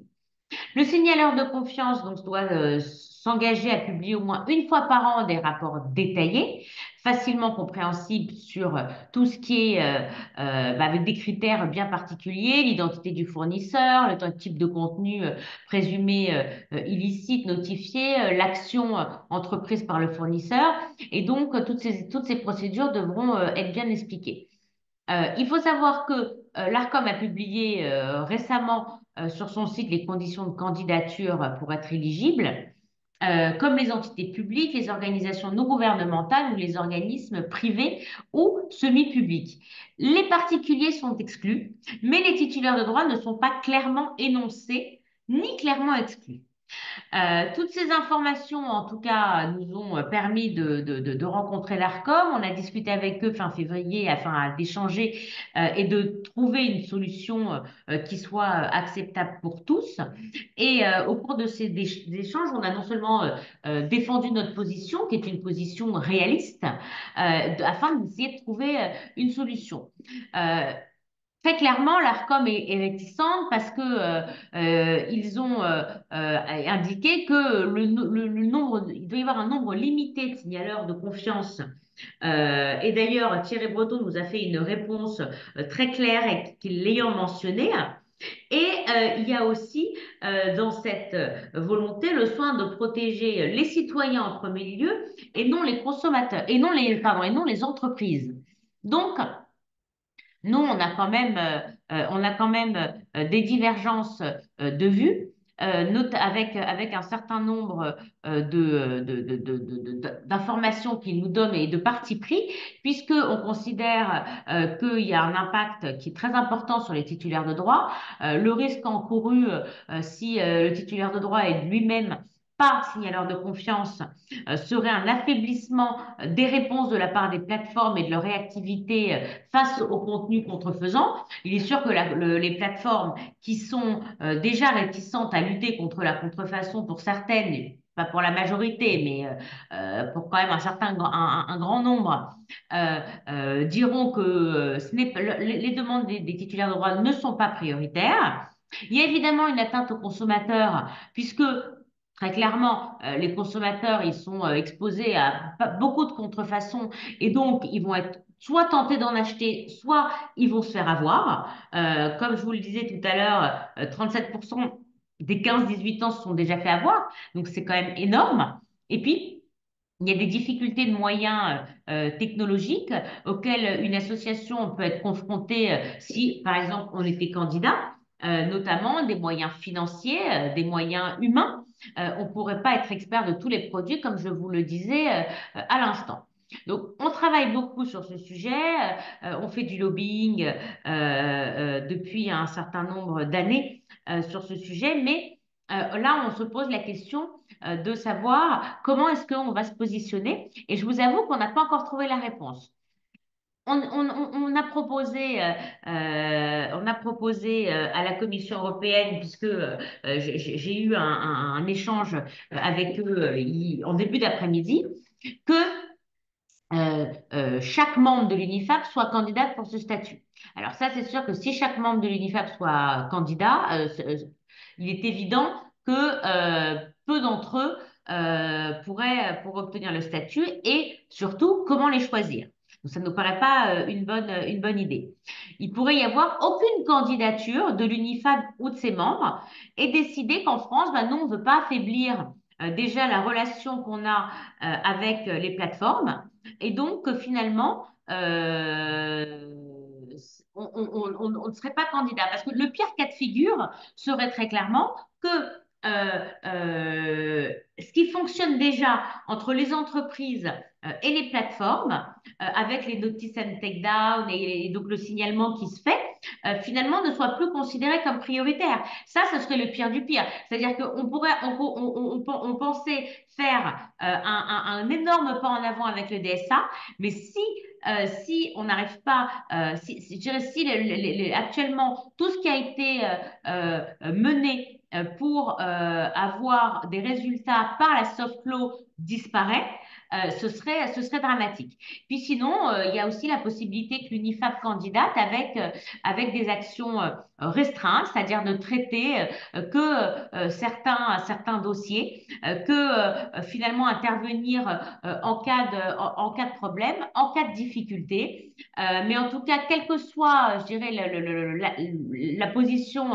Le signaleur de confiance donc, doit s'engager à publier au moins une fois par an des rapports détaillés, facilement compréhensibles sur tout ce qui est avec des critères bien particuliers, l'identité du fournisseur, le type de contenu présumé illicite notifié, l'action entreprise par le fournisseur. Et donc, toutes ces procédures devront être bien expliquées. Il faut savoir que l'ARCOM a publié récemment sur son site les conditions de candidature pour être éligible, comme les entités publiques, les organisations non gouvernementales ou les organismes privés ou semi-publics. Les particuliers sont exclus, mais les titulaires de droits ne sont pas clairement énoncés ni clairement exclus. Toutes ces informations, en tout cas, nous ont permis de rencontrer l'ARCOM. On a discuté avec eux fin février afin d'échanger et de trouver une solution qui soit acceptable pour tous. Et au cours de ces échanges, on a non seulement défendu notre position, qui est une position réaliste, afin d'essayer de trouver une solution. Très clairement, l'ARCOM est réticente parce que ils ont indiqué que le nombre, il doit y avoir un nombre limité de signaleurs de confiance. Et d'ailleurs, Thierry Breton nous a fait une réponse très claire et qu'il l'ayant mentionné. Et il y a aussi dans cette volonté le soin de protéger les citoyens en premier lieu et non les consommateurs et non les pardon et non les entreprises. Donc nous, on a quand même des divergences de vues, avec un certain nombre d'informations qu'il nous donne et de partis pris, puisqu'on considère qu'il y a un impact qui est très important sur les titulaires de droit. Le risque encouru si le titulaire de droit est lui-même pas signaleurs de confiance serait un affaiblissement des réponses de la part des plateformes et de leur réactivité face aux contenus contrefaisants. Il est sûr que les plateformes qui sont déjà réticentes à lutter contre la contrefaçon pour certaines, pas pour la majorité, mais pour quand même un grand nombre, diront que les demandes des titulaires de droit ne sont pas prioritaires. Il y a évidemment une atteinte aux consommateurs, puisque très clairement, les consommateurs, ils sont exposés à beaucoup de contrefaçons et donc ils vont être soit tentés d'en acheter, soit ils vont se faire avoir. Comme je vous le disais tout à l'heure, 37% des 15-18 ans se sont déjà fait avoir, donc c'est quand même énorme. Et puis, il y a des difficultés de moyens technologiques auxquelles une association peut être confrontée si, par exemple, on était candidat, notamment des moyens financiers, des moyens humains. On ne pourrait pas être expert de tous les produits, comme je vous le disais à l'instant. Donc, on travaille beaucoup sur ce sujet, on fait du lobbying depuis un certain nombre d'années sur ce sujet, mais là, on se pose la question de savoir comment est-ce qu'on va se positionner. Et je vous avoue qu'on n'a pas encore trouvé la réponse. On a proposé, à la Commission européenne, puisque j'ai eu un échange avec eux en début d'après-midi, que chaque membre de l'UNIFAP soit candidat pour ce statut. Alors ça, c'est sûr que si chaque membre de l'UNIFAP soit candidat, il est évident que peu d'entre eux pourraient obtenir le statut et surtout comment les choisir. Donc, ça ne nous paraît pas une bonne idée. Il pourrait y avoir aucune candidature de l'UNIFAP ou de ses membres et décider qu'en France, ben, non, on ne veut pas affaiblir déjà la relation qu'on a avec les plateformes et donc finalement, on ne serait pas candidat. Parce que le pire cas de figure serait très clairement que ce qui fonctionne déjà entre les entreprises et les plateformes, avec les notices and takedown et donc le signalement qui se fait, finalement ne soit plus considéré comme prioritaire. Ça, ce serait le pire du pire. C'est-à-dire qu'on pourrait, on pensait faire un énorme pas en avant avec le DSA, mais si on n'arrive pas, je dirais, si actuellement tout ce qui a été mené pour avoir des résultats par la soft law disparaît, ce serait dramatique. Puis sinon, il y a aussi la possibilité que l'UNIFAP candidate avec des actions restreintes, c'est-à-dire de traiter que certains dossiers, que finalement intervenir en cas de problème, en cas de difficulté. Mais en tout cas, quelle que soit, je dirais, la position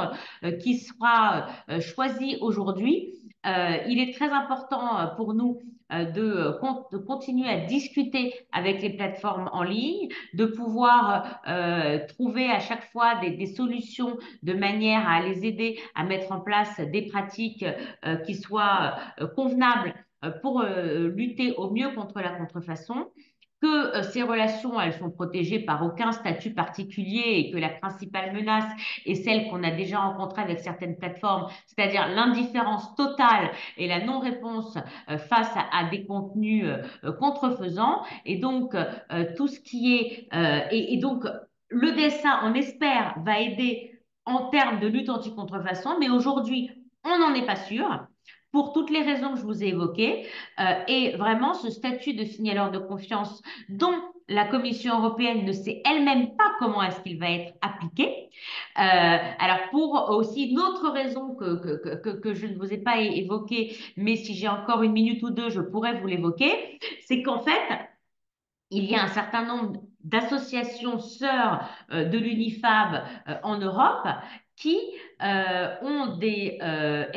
qui sera choisie aujourd'hui, il est très important pour nous de continuer à discuter avec les plateformes en ligne, de pouvoir trouver à chaque fois des solutions de manière à les aider à mettre en place des pratiques qui soient convenables pour lutter au mieux contre la contrefaçon, que ces relations, elles sont protégées par aucun statut particulier et que la principale menace est celle qu'on a déjà rencontrée avec certaines plateformes, c'est-à-dire l'indifférence totale et la non-réponse face à des contenus contrefaisants. Et donc, tout ce qui est... et donc, le dessin, on espère, va aider en termes de lutte anti-contrefaçon, mais aujourd'hui, on n'en est pas sûr pour toutes les raisons que je vous ai évoquées. Et vraiment, ce statut de signaleur de confiance dont la Commission européenne ne sait elle-même pas comment est-ce qu'il va être appliqué. Alors, pour aussi une autre raison que je ne vous ai pas évoquée, mais si j'ai encore une minute ou deux, je pourrais vous l'évoquer, c'est qu'en fait, il y a un certain nombre d'associations sœurs de l'UNIFAB en Europe qui ont des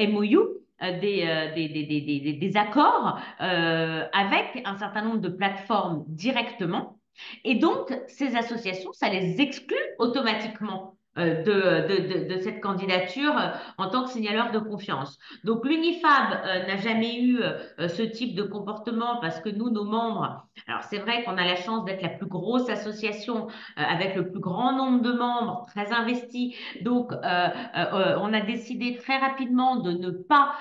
MOU, des accords avec un certain nombre de plateformes directement. Et donc, ces associations, ça les exclut automatiquement de cette candidature en tant que signaleur de confiance. Donc l'UNIFAB n'a jamais eu ce type de comportement parce que nous, nos membres, alors c'est vrai qu'on a la chance d'être la plus grosse association avec le plus grand nombre de membres, très investis. Donc on a décidé très rapidement de ne pas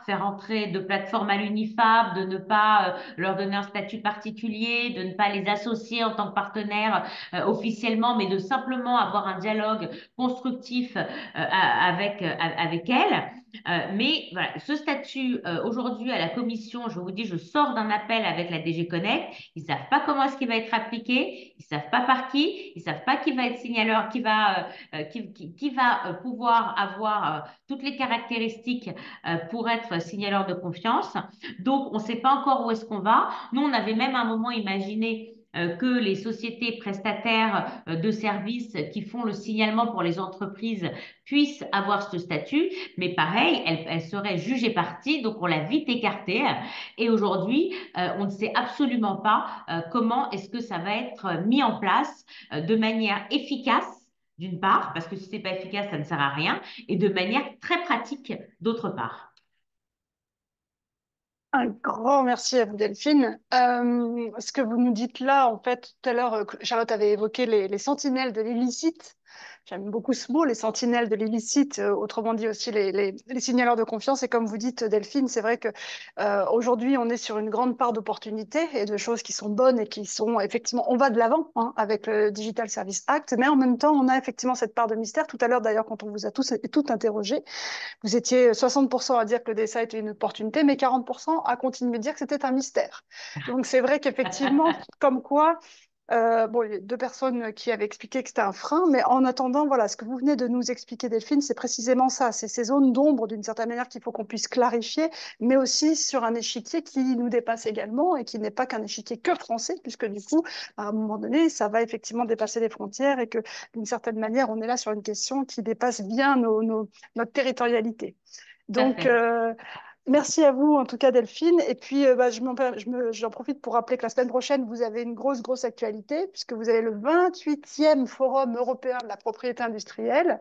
faire entrer de plateforme à l'UNIFAB, de ne pas leur donner un statut particulier, de ne pas les associer en tant que partenaires officiellement, mais de simplement avoir un dialogue constructif avec elle. Mais voilà, ce statut aujourd'hui à la commission, je vous dis, je sors d'un appel avec la DG Connect. Ils savent pas comment est-ce qu'il va être appliqué, ils savent pas par qui, ils savent pas qui va être signaleur, qui va pouvoir avoir toutes les caractéristiques pour être signaleur de confiance. Donc, on ne sait pas encore où est-ce qu'on va. Nous, on avait même à un moment imaginé que les sociétés prestataires de services qui font le signalement pour les entreprises puissent avoir ce statut, mais pareil, elle serait jugée partie, donc on l'a vite écartée. Et aujourd'hui, on ne sait absolument pas comment est-ce que ça va être mis en place de manière efficace, d'une part, parce que si c'est pas efficace, ça ne sert à rien, et de manière très pratique, d'autre part. Un grand merci à vous, Delphine. Ce que vous nous dites là, en fait, tout à l'heure, Charlotte avait évoqué les sentinelles de l'illicite. J'aime beaucoup ce mot, les sentinelles de l'illicite, autrement dit aussi les signaleurs de confiance. Et comme vous dites, Delphine, c'est vrai que aujourd'hui, on est sur une grande part d'opportunités et de choses qui sont bonnes et qui sont effectivement, on va de l'avant hein, avec le Digital Service Act, mais en même temps, on a effectivement cette part de mystère. Tout à l'heure, d'ailleurs, quand on vous a tous et toutes interrogés, vous étiez 60% à dire que le DSA était une opportunité, mais 40% à continuer de dire que c'était un mystère. Donc c'est vrai qu'effectivement, comme quoi, bon, il y a deux personnes qui avaient expliqué que c'était un frein, mais en attendant, voilà, ce que vous venez de nous expliquer, Delphine, c'est précisément ça, c'est ces zones d'ombre d'une certaine manière qu'il faut qu'on puisse clarifier, mais aussi sur un échiquier qui nous dépasse également et qui n'est pas qu'un échiquier que français, puisque du coup, à un moment donné, ça va effectivement dépasser les frontières et que d'une certaine manière, on est là sur une question qui dépasse bien notre territorialité. Tout à Donc, fait. merci à vous, en tout cas, Delphine. Et puis, bah, j'en profite pour rappeler que la semaine prochaine, vous avez une grosse actualité, puisque vous avez le 28e Forum européen de la propriété industrielle,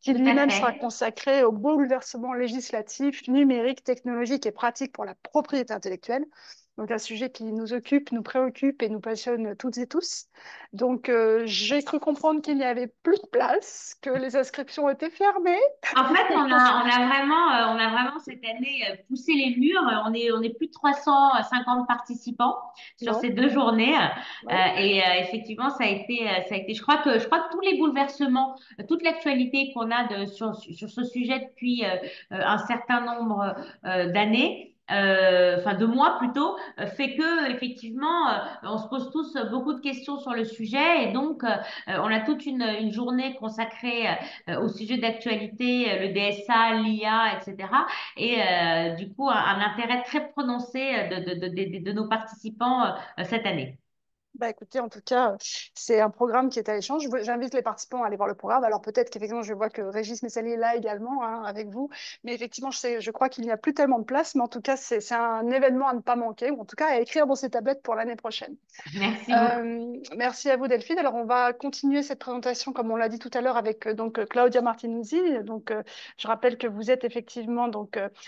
qui Tout à lui-même sera fait. consacré au bouleversement législatif, numérique, technologique et pratique pour la propriété intellectuelle. Donc, un sujet qui nous occupe, nous préoccupe et nous passionne toutes et tous. Donc, j'ai cru comprendre qu'il n'y avait plus de place, que les inscriptions étaient fermées. En fait, on a vraiment cette année poussé les murs. On est plus de 350 participants sur Bon, ces 2 journées. ouais. Effectivement, ça a été, je crois que tous les bouleversements, toute l'actualité qu'on a sur ce sujet depuis un certain nombre d'années, enfin de mois plutôt, fait que effectivement, on se pose tous beaucoup de questions sur le sujet et donc on a toute une journée consacrée au sujet d'actualité, le DSA, l'IA, etc. Et du coup, un intérêt très prononcé de nos participants cette année. Bah écoutez, en tout cas, c'est un programme qui est à l'échange. J'invite les participants à aller voir le programme. Alors peut-être qu'effectivement, je vois que Régis Messali est là également hein, avec vous. Mais effectivement, je crois qu'il n'y a plus tellement de place. Mais en tout cas, c'est un événement à ne pas manquer, ou en tout cas à écrire dans ses tablettes pour l'année prochaine. Merci beaucoup. Merci à vous, Delphine. Alors, on va continuer cette présentation, comme on l'a dit tout à l'heure, avec Claudia Martinuzzi. Donc, je rappelle que vous êtes effectivement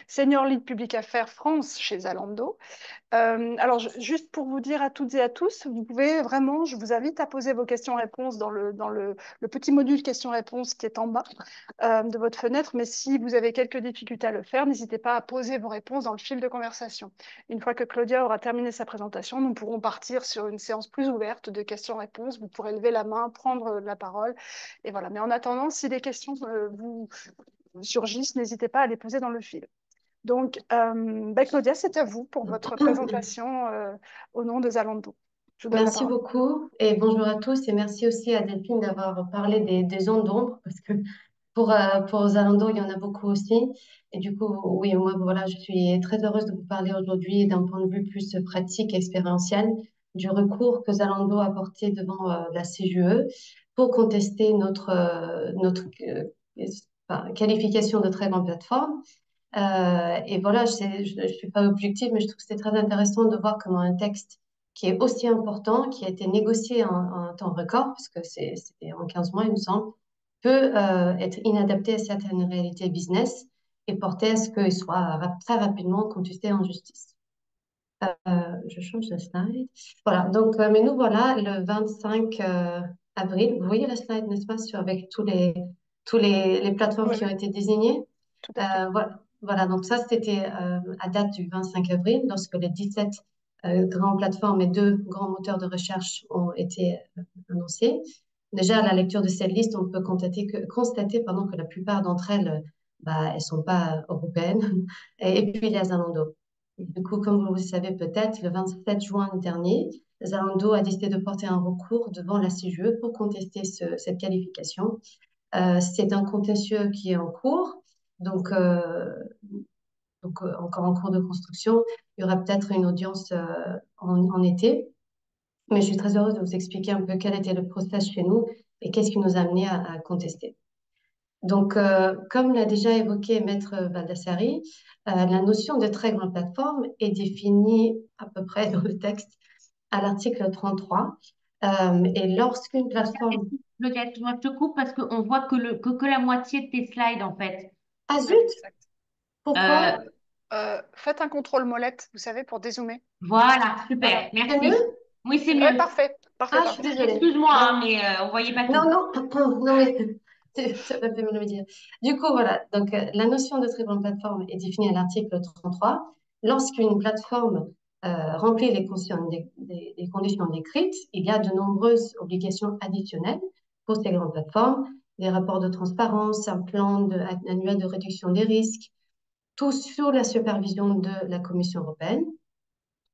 Senior Lead Public Affaires France chez Zalando. Alors, juste pour vous dire à toutes et à tous, vous pouvez vraiment, je vous invite à poser vos questions-réponses dans le petit module questions-réponses qui est en bas de votre fenêtre. Mais si vous avez quelques difficultés à le faire, n'hésitez pas à poser vos réponses dans le fil de conversation. Une fois que Claudia aura terminé sa présentation, nous pourrons partir sur une séance plus ouverte de questions-réponses. Vous pourrez lever la main, prendre la parole. Et voilà. Mais en attendant, si des questions vous surgissent, n'hésitez pas à les poser dans le fil. Donc, bah, Claudia, c'est à vous pour votre présentation au nom de Zalando. Je vous donne la Merci parole. beaucoup et bonjour à tous et merci aussi à Delphine d'avoir parlé des zones d'ombre parce que pour Zalando, il y en a beaucoup aussi. Et du coup, oui, moi, voilà, je suis très heureuse de vous parler aujourd'hui d'un point de vue plus pratique et expérientiel du recours que Zalando a porté devant la CJUE pour contester notre enfin, qualification de très grande plateforme. Et voilà, je suis pas objective, mais je trouve que c'était très intéressant de voir comment un texte qui est aussi important, qui a été négocié en temps record, puisque c'était en 15 mois, il me semble, peut être inadapté à certaines réalités business et porter à ce qu'il soit très rapidement contesté en justice. Je change de slide. Voilà, donc, mais nous voilà le 25 avril. Vous voyez la slide, n'est-ce pas, avec les plateformes Oui, qui ont oui, été désignées. tout à fait. Voilà, donc ça, c'était à date du 25 avril, lorsque les 17 grandes plateformes et 2 grands moteurs de recherche ont été annoncés. Déjà, à la lecture de cette liste, on peut constater que la plupart d'entre elles, bah, elles sont pas européennes. Et puis, il y a Zalando. Du coup, comme vous le savez peut-être, le 27 juin dernier, Zalando a décidé de porter un recours devant la CJUE pour contester cette qualification. C'est un contentieux qui est en cours, donc, encore en cours de construction. Il y aura peut-être une audience en été, mais je suis très heureuse de vous expliquer un peu quel était le process chez nous et qu'est-ce qui nous a amené à contester. Donc, comme l'a déjà évoqué Maître Baldassari, la notion de très grande plateforme est définie à peu près dans le texte à l'article 33. Et lorsqu'une plateforme... Claudette, moi je te coupe parce qu'on voit que la moitié de tes slides en fait. Ah Oui, zut, exact. Euh, pourquoi? Faites un contrôle molette, vous savez, pour dézoomer. voilà, Voilà. super, C'est mieux? merci. Oui, c'est Ouais, mieux. parfait, parfait, Ah, je suis parfait. désolée. Excuse-moi, Bon, hein, mais on voyait pas non, tout. non, non, mais tu vas pas me le dire. Du coup, voilà. Donc, la notion de très grande plateforme est définie à l'article 33. Lorsqu'une plateforme remplit les conditions décrites, il y a de nombreuses obligations additionnelles pour ces grandes plateformes, des rapports de transparence, un plan annuel de réduction des risques, tout sous la supervision de la Commission européenne,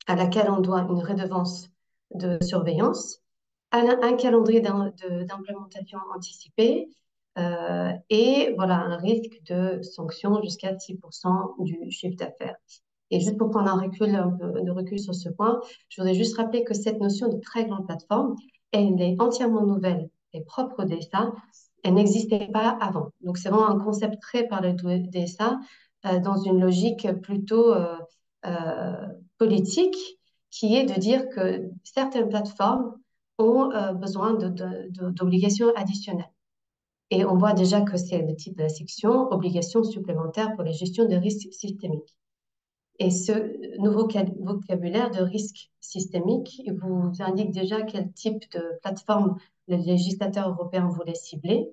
à laquelle on doit une redevance de surveillance, un calendrier d'implémentation anticipé et voilà, un risque de sanction jusqu'à 6% du chiffre d'affaires. Et juste pour prendre un peu de recul sur ce point, je voudrais juste rappeler que cette notion de très grande plateforme, elle est entièrement nouvelle et propre au DSA. Elle n'existait pas avant. Donc, c'est vraiment un concept créé par le DSA dans une logique plutôt euh, politique qui est de dire que certaines plateformes ont besoin d'obligations additionnelles. Et on voit déjà que c'est le type de la section obligations supplémentaires pour la gestion des risques systémiques. Et ce nouveau vocabulaire de risque systémique il vous indique déjà quel type de plateforme le législateur européen voulait cibler.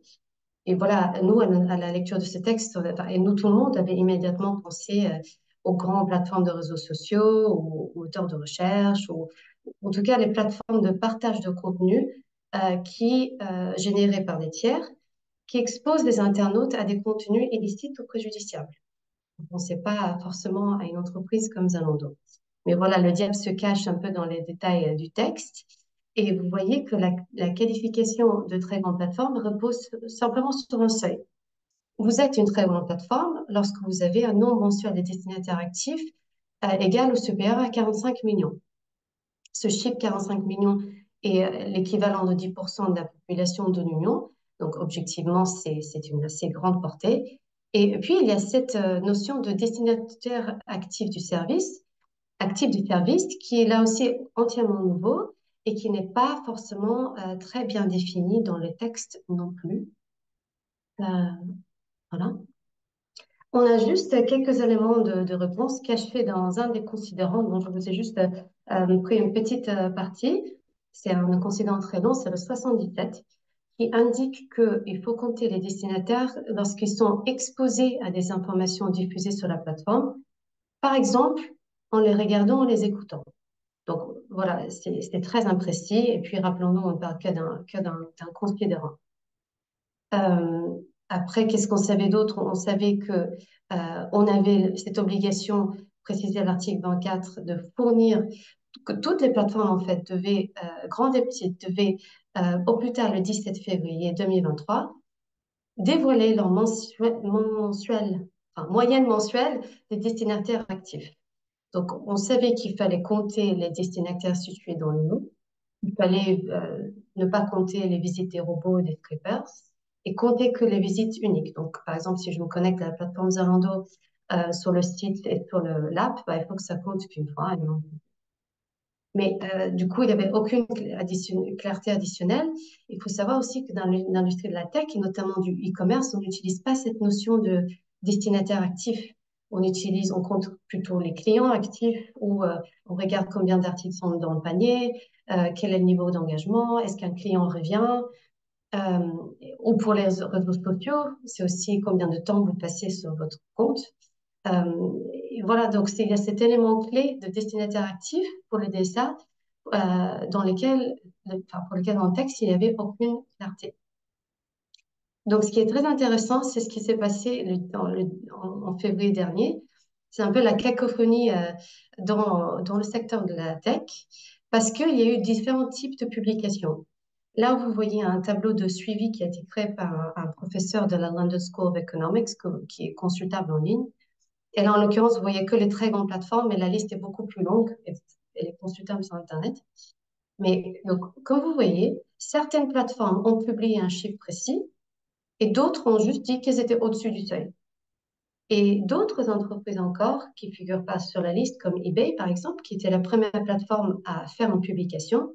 Et voilà, nous, à la lecture de ce texte, et nous, tout le monde avait immédiatement pensé aux grandes plateformes de réseaux sociaux, aux moteurs de recherche, ou en tout cas les plateformes de partage de contenu générés par des tiers, qui exposent les internautes à des contenus illicites ou préjudiciables. On ne sait pas forcément à une entreprise comme Zalando. Mais voilà, le diable se cache un peu dans les détails du texte. Et vous voyez que la qualification de très grande plateforme repose simplement sur un seuil. Vous êtes une très grande plateforme lorsque vous avez un nombre mensuel de destinataires actifs égal ou supérieur à 45 millions. Ce chiffre 45 millions est l'équivalent de 10% de la population de l'Union. Donc, objectivement, c'est une assez grande portée. Et puis, il y a cette notion de destinataire actif du service, qui est là aussi entièrement nouveau et qui n'est pas forcément très bien défini dans le texte non plus. Euh, voilà. On a juste quelques éléments de réponse cachés dans un des considérants dont je vous ai juste pris une petite partie. C'est un considérant très long, c'est le 77, qui indique qu'il faut compter les destinataires lorsqu'ils sont exposés à des informations diffusées sur la plateforme, par exemple en les regardant, en les écoutant. Donc voilà, c'est très imprécis. Et puis rappelons-nous, on ne parle que d'un considérant. Euh, Après, qu'est-ce qu'on savait d'autre? On savait que on avait cette obligation précisée à l'article 24 de fournir que toutes les plateformes en fait devaient, grandes et petites, devaient au plus tard le 17 février 2023 dévoiler leur moyenne mensuelle des destinataires actifs. Donc, on savait qu'il fallait compter les destinataires situés dans le nous. Il fallait ne pas compter les visites des robots et des strippers et compter que les visites uniques. Donc, par exemple, si je me connecte à la plateforme Zalando sur le site et sur l'app, bah, il faut que ça compte qu'une fois. Et non. Mais du coup, il n'y avait aucune clarté additionnelle. Il faut savoir aussi que dans l'industrie de la tech, et notamment du e-commerce, on n'utilise pas cette notion de destinataire actif. On compte plutôt les clients actifs ou on regarde combien d'articles sont dans le panier, quel est le niveau d'engagement, est-ce qu'un client revient, euh, ou pour les réseaux sociaux, c'est aussi combien de temps vous passez sur votre compte. Et voilà, donc il y a cet élément clé de destinataire actif pour le DSA, pour lequel dans le texte, il n'y avait aucune clarté. Donc, ce qui est très intéressant, c'est ce qui s'est passé en février dernier. C'est un peu la cacophonie dans le secteur de la tech, parce qu'il y a eu différents types de publications. Là, vous voyez un tableau de suivi qui a été créé par un professeur de la London School of Economics, qui est consultable en ligne. Et là, en l'occurrence, vous voyez que les très grandes plateformes, mais la liste est beaucoup plus longue. Elle est consultable sur Internet. Mais donc, comme vous voyez, certaines plateformes ont publié un chiffre précis et d'autres ont juste dit qu'elles étaient au-dessus du seuil. Et d'autres entreprises encore qui ne figurent pas sur la liste, comme eBay par exemple, qui était la première plateforme à faire une publication,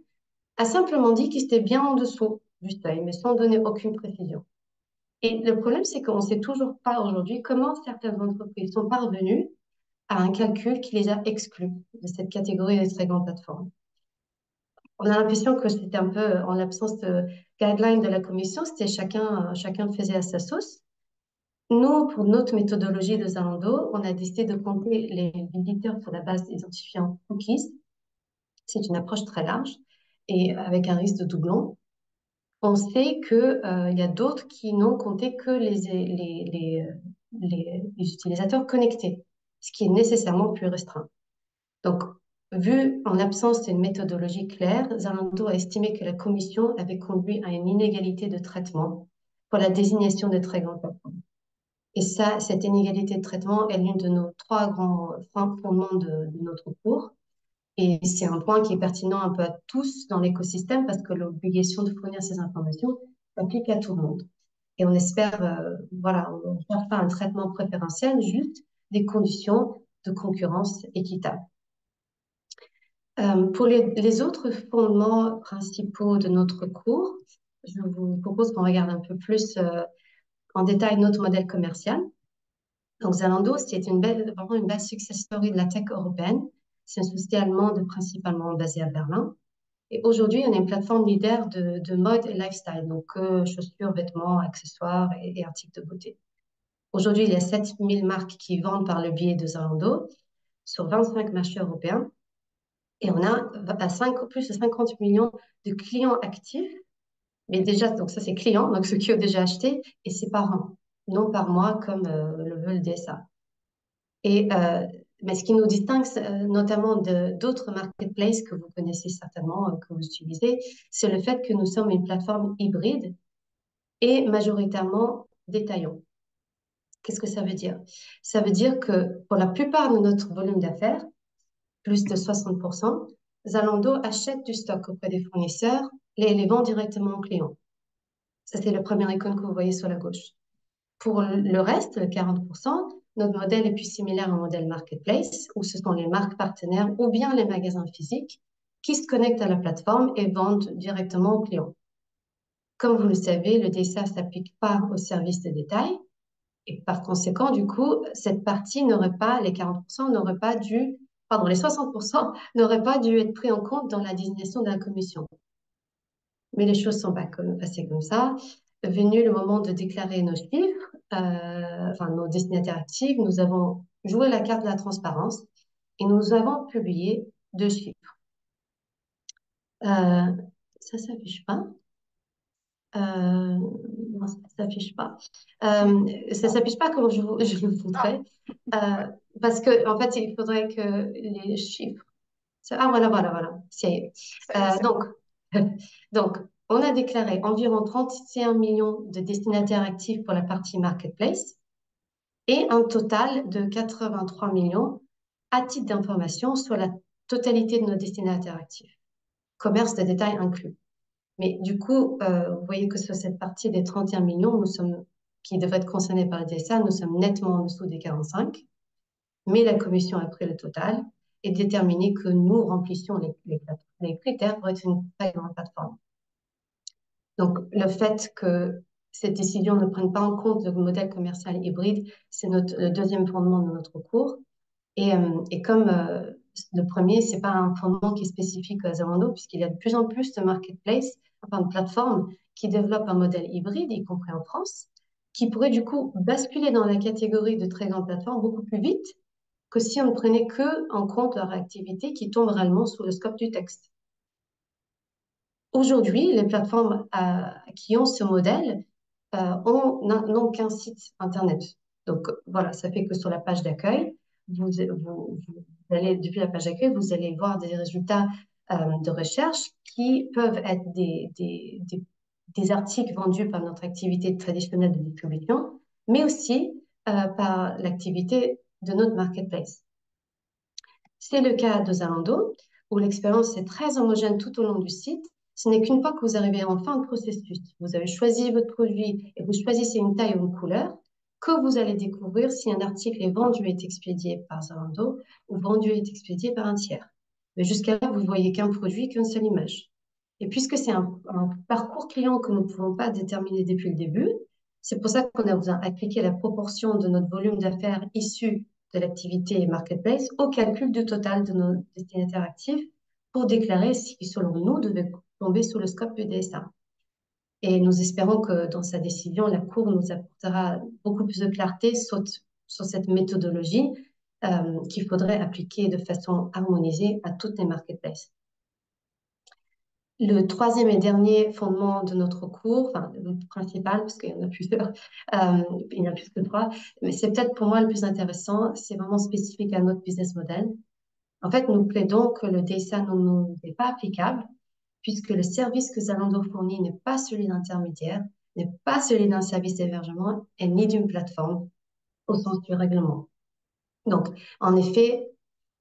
a simplement dit qu'ils étaient bien en dessous du seuil, mais sans donner aucune précision. Et le problème, c'est qu'on ne sait toujours pas aujourd'hui comment certaines entreprises sont parvenues à un calcul qui les a exclus de cette catégorie des très grandes plateformes. On a l'impression que c'était un peu, en l'absence de guidelines de la commission, c'était chacun faisait à sa sauce. Nous, pour notre méthodologie de Zalando, on a décidé de compter les visiteurs sur la base d'identifiants cookies. C'est une approche très large et avec un risque de doublon. On sait qu'il y a d'autres qui n'ont compté que les utilisateurs connectés, ce qui est nécessairement plus restreint. Donc, vu en l'absence d'une méthodologie claire, Zalando a estimé que la commission avait conduit à une inégalité de traitement pour la désignation des très grandes plateformes. Et ça, cette inégalité de traitement est l'une de nos trois grands fondements de notre cours. Et c'est un point qui est pertinent un peu à tous dans l'écosystème parce que l'obligation de fournir ces informations s'applique à tout le monde. Et on espère, on ne cherche pas un traitement préférentiel, juste des conditions de concurrence équitables. Pour les autres fondements principaux de notre cours, je vous propose qu'on regarde un peu plus en détail notre modèle commercial. Donc, Zalando, c'est vraiment une belle success story de la tech européenne. C'est une société allemande principalement basée à Berlin. Et aujourd'hui, on est une plateforme leader de mode et lifestyle, donc chaussures, vêtements, accessoires et articles de beauté. Aujourd'hui, il y a 7000 marques qui vendent par le biais de Zalando sur 25 marchés européens. Et on a plus de 50 millions de clients actifs. Mais déjà, donc ça, c'est clients, donc ceux qui ont déjà acheté, et c'est par an, non par mois comme le veut le DSA. Mais ce qui nous distingue notamment d'autres marketplaces que vous connaissez certainement, que vous utilisez, c'est le fait que nous sommes une plateforme hybride et majoritairement détaillant. Qu'est-ce que ça veut dire? Ça veut dire que pour la plupart de notre volume d'affaires, plus de 60%, Zalando achète du stock auprès des fournisseurs et les vend directement aux clients. Ça, c'est le premier icône que vous voyez sur la gauche. Pour le reste, 40%, notre modèle est plus similaire au modèle marketplace, où ce sont les marques partenaires ou bien les magasins physiques qui se connectent à la plateforme et vendent directement aux clients. Comme vous le savez, le DSA ne s'applique pas aux services de détail. Et par conséquent, du coup, cette partie n'aurait pas, les 40% n'auraient pas dû, pardon, les 60% n'auraient pas dû être pris en compte dans la désignation de la commission. Mais les choses ne sont pas passées comme ça. Venu le moment de déclarer nos chiffres, nos destinataires actifs, nous avons joué la carte de la transparence et nous avons publié 2 chiffres. Ça ne s'affiche pas. Non, ça ne s'affiche pas. Ça ne s'affiche pas comme je le voudrais. Parce que, en fait, il faudrait que les chiffres. Ah, voilà. Donc, on a déclaré environ 31 millions de destinataires actifs pour la partie marketplace et un total de 83 millions à titre d'information sur la totalité de nos destinataires actifs, commerce de détail inclus. Mais du coup, vous voyez que sur cette partie des 31 millions, qui devraient être concernés par le DSA, nous sommes nettement en dessous des 45, mais la commission a pris le total et déterminer que nous remplissions les critères pour être une très grande plateforme. Donc, le fait que cette décision ne prenne pas en compte le modèle commercial hybride, c'est le deuxième fondement de notre cours. Et comme le premier, c'est pas un fondement qui est spécifique à Zalando, puisqu'il y a de plus en plus de marketplaces, enfin de plateformes qui développent un modèle hybride, y compris en France, qui pourrait du coup basculer dans la catégorie de très grandes plateformes beaucoup plus vite que si on ne prenait que en compte leur activité qui tombe réellement sous le scope du texte. Aujourd'hui, les plateformes qui ont ce modèle n'ont qu'un site Internet. Donc voilà, ça fait que sur la page d'accueil, vous allez, depuis la page d'accueil, vous allez voir des résultats de recherche qui peuvent être des articles vendus par notre activité traditionnelle de distribution, mais aussi par l'activité de notre marketplace. C'est le cas de Zalando, où l'expérience est très homogène tout au long du site. Ce n'est qu'une fois que vous arrivez en fin de processus, vous avez choisi votre produit et vous choisissez une taille ou une couleur, que vous allez découvrir si un article est vendu et est expédié par Zalando ou vendu et est expédié par un tiers. Mais jusqu'à là, vous ne voyez qu'un produit, qu'une seule image. Et puisque c'est un parcours client que nous ne pouvons pas déterminer depuis le début, c'est pour ça qu'on a appliqué la proportion de notre volume d'affaires issu de l'activité marketplace au calcul du total de nos destinataires actifs pour déclarer ce qui, selon nous, devait tomber sous le scope du DSA. Et nous espérons que dans sa décision, la Cour nous apportera beaucoup plus de clarté sur cette méthodologie qu'il faudrait appliquer de façon harmonisée à toutes les marketplaces. Le troisième et dernier fondement de notre cours, enfin le principal, parce qu'il y en a plusieurs, il y en a plus que trois, mais c'est peut-être pour moi le plus intéressant, c'est vraiment spécifique à notre business model. En fait, nous plaidons que le DSA ne nous est pas applicable, puisque le service que Zalando fournit n'est pas celui d'intermédiaire, n'est pas celui d'un service d'hébergement et ni d'une plateforme au sens du règlement. Donc, en effet,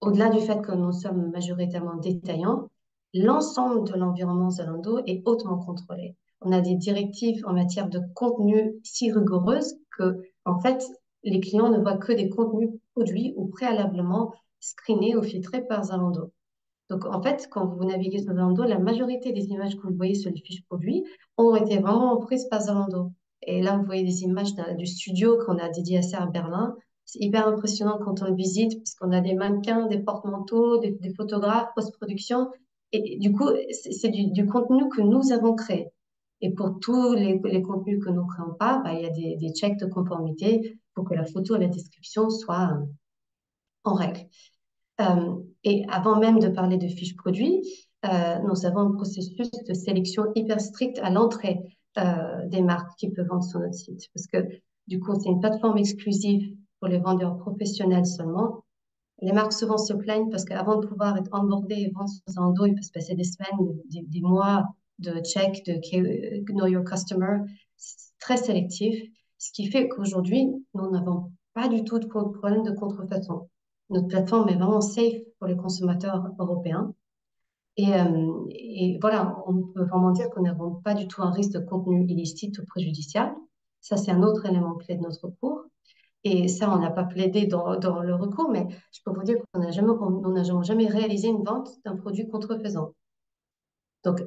au-delà du fait que nous sommes majoritairement détaillants, l'ensemble de l'environnement Zalando est hautement contrôlé. On a des directives en matière de contenu si rigoureuses que, en fait, les clients ne voient que des contenus produits ou préalablement screenés ou filtrés par Zalando. Donc, en fait, quand vous naviguez sur Zalando, la majorité des images que vous voyez sur les fiches produits ont été vraiment prises par Zalando. Et là, vous voyez des images du studio qu'on a dédié à ça à Berlin. C'est hyper impressionnant quand on le visite, parce qu'on a des mannequins, des porte-manteaux, des photographes, post-production. Et du coup, c'est du contenu que nous avons créé. Et pour tous les contenus que nous ne créons pas, bah, il y a des checks de conformité pour que la photo et la description soient en règle. Et avant même de parler de fiches produits, nous avons un processus de sélection hyper strict à l'entrée des marques qui peuvent vendre sur notre site. Parce que du coup, c'est une plateforme exclusive pour les vendeurs professionnels seulement. Les marques souvent se plaignent parce qu'avant de pouvoir être onboardées et vendre sur Zalando, il peut se passer des semaines, des mois de check, de Know Your Customer. C'est très sélectif. Ce qui fait qu'aujourd'hui, nous n'avons pas du tout de problème de contrefaçon. Notre plateforme est vraiment safe pour les consommateurs européens. Et voilà, on peut vraiment dire que nous n'avons pas du tout un risque de contenu illicite ou préjudiciable. Ça, c'est un autre élément clé de notre cours. Et ça, on n'a pas plaidé dans le recours, mais je peux vous dire qu'on n'a jamais réalisé une vente d'un produit contrefaisant. Donc,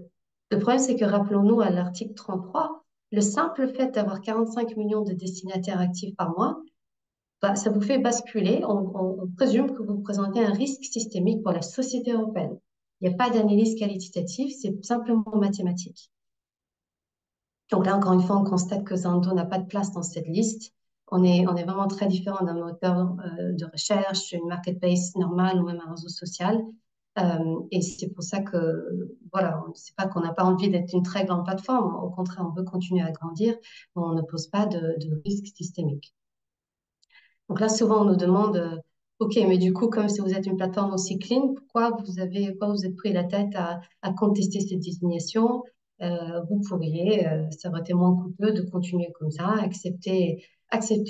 le problème, c'est que rappelons-nous à l'article 33, le simple fait d'avoir 45 millions de destinataires actifs par mois, bah, ça vous fait basculer. On présume que vous présentez un risque systémique pour la société européenne. Il n'y a pas d'analyse qualitative, c'est simplement mathématique. Donc là, encore une fois, on constate que Zalando n'a pas de place dans cette liste. On est vraiment très différent d'un moteur de recherche, une marketplace normale ou même un réseau social. Et c'est pour ça que, voilà, c'est pas qu'on n'a pas envie d'être une très grande plateforme. Au contraire, on veut continuer à grandir, mais on ne pose pas de risque systémique. Donc là, souvent, on nous demande, OK, mais du coup, comme si vous êtes une plateforme aussi clean, pourquoi vous êtes pris la tête à contester cette désignation? Vous pourriez, ça aurait été moins coûteux de continuer comme ça, accepter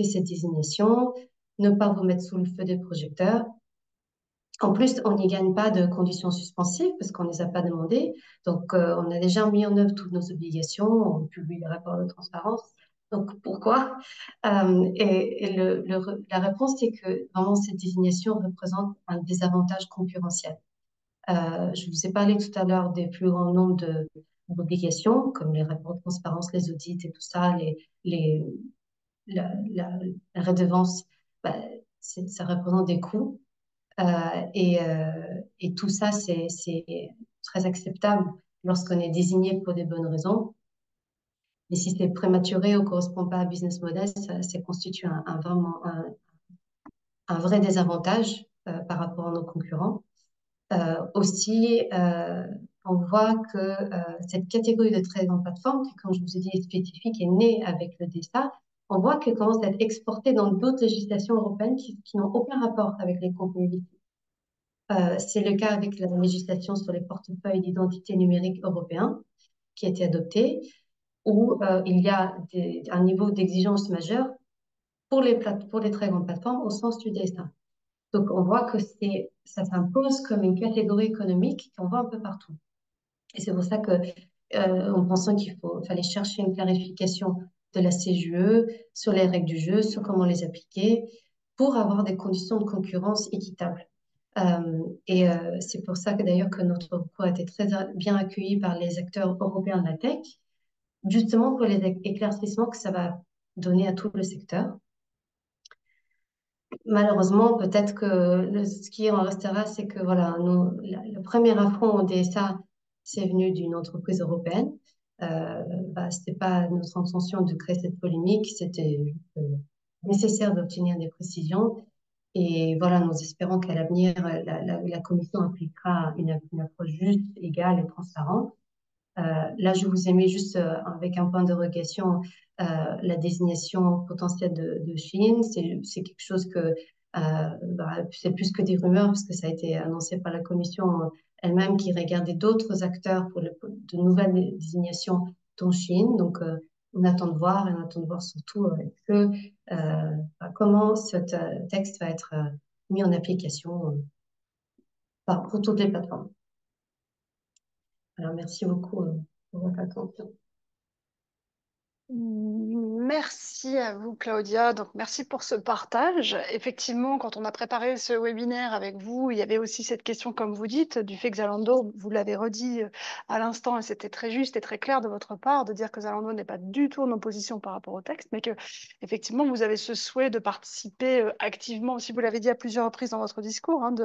cette désignation, ne pas vous mettre sous le feu des projecteurs. En plus, on n'y gagne pas de conditions suspensives parce qu'on ne les a pas demandées. Donc, on a déjà mis en œuvre toutes nos obligations, on publie les rapports de transparence. Donc, pourquoi? La réponse, c'est que vraiment, cette désignation représente un désavantage concurrentiel. Je vous ai parlé tout à l'heure des plus grands nombres d'obligations, comme les rapports de transparence, les audits et tout ça, les, la, la, la redevance, bah, ça représente des coûts. Euh, et tout ça, c'est très acceptable lorsqu'on est désigné pour des bonnes raisons. Mais si c'est prématuré ou correspond pas à un business model, ça constitue vraiment un vrai désavantage par rapport à nos concurrents. Aussi, on voit que cette catégorie de très grandes plateformes, qui, comme je vous ai dit, est spécifique, est née avec le DSA, on voit qu'elle commence à être exportée dans d'autres législations européennes qui n'ont aucun rapport avec les contenus illicites. C'est le cas avec la législation sur les portefeuilles d'identité numérique européens qui a été adoptée, où il y a un niveau d'exigence majeur pour les très grandes plateformes au sens du DSA. Donc, on voit que ça s'impose comme une catégorie économique qu'on voit un peu partout. Et c'est pour ça que, en pensant fallait chercher une clarification de la CJUE sur les règles du jeu, sur comment les appliquer, pour avoir des conditions de concurrence équitables. C'est pour ça que d'ailleurs que notre recours a été très bien accueilli par les acteurs européens de la tech, justement pour les éclaircissements que ça va donner à tout le secteur. Malheureusement, peut-être que ce qui en restera, c'est que voilà, le premier affront au DSA, c'est venu d'une entreprise européenne. C'était pas notre intention de créer cette polémique, c'était nécessaire d'obtenir des précisions. Et voilà, nous espérons qu'à l'avenir, la Commission appliquera une approche juste, égale et transparente. Là, je vous ai mis juste avec un point d'interrogation la désignation potentielle de Chine. C'est quelque chose que c'est plus que des rumeurs parce que ça a été annoncé par la Commission elle-même qui regardait d'autres acteurs pour de nouvelles désignations dont Chine. Donc, on attend de voir et on attend de voir surtout comment ce texte va être mis en application pour toutes les plateformes. Alors, merci beaucoup pour votre attention. Merci à vous, Claudia. Donc, merci pour ce partage. Effectivement, quand on a préparé ce webinaire avec vous, il y avait aussi cette question, comme vous dites, du fait que Zalando, vous l'avez redit à l'instant, et c'était très juste et très clair de votre part, de dire que Zalando n'est pas du tout en opposition par rapport au texte, mais que, effectivement, vous avez ce souhait de participer activement, si vous l'avez dit à plusieurs reprises dans votre discours, hein,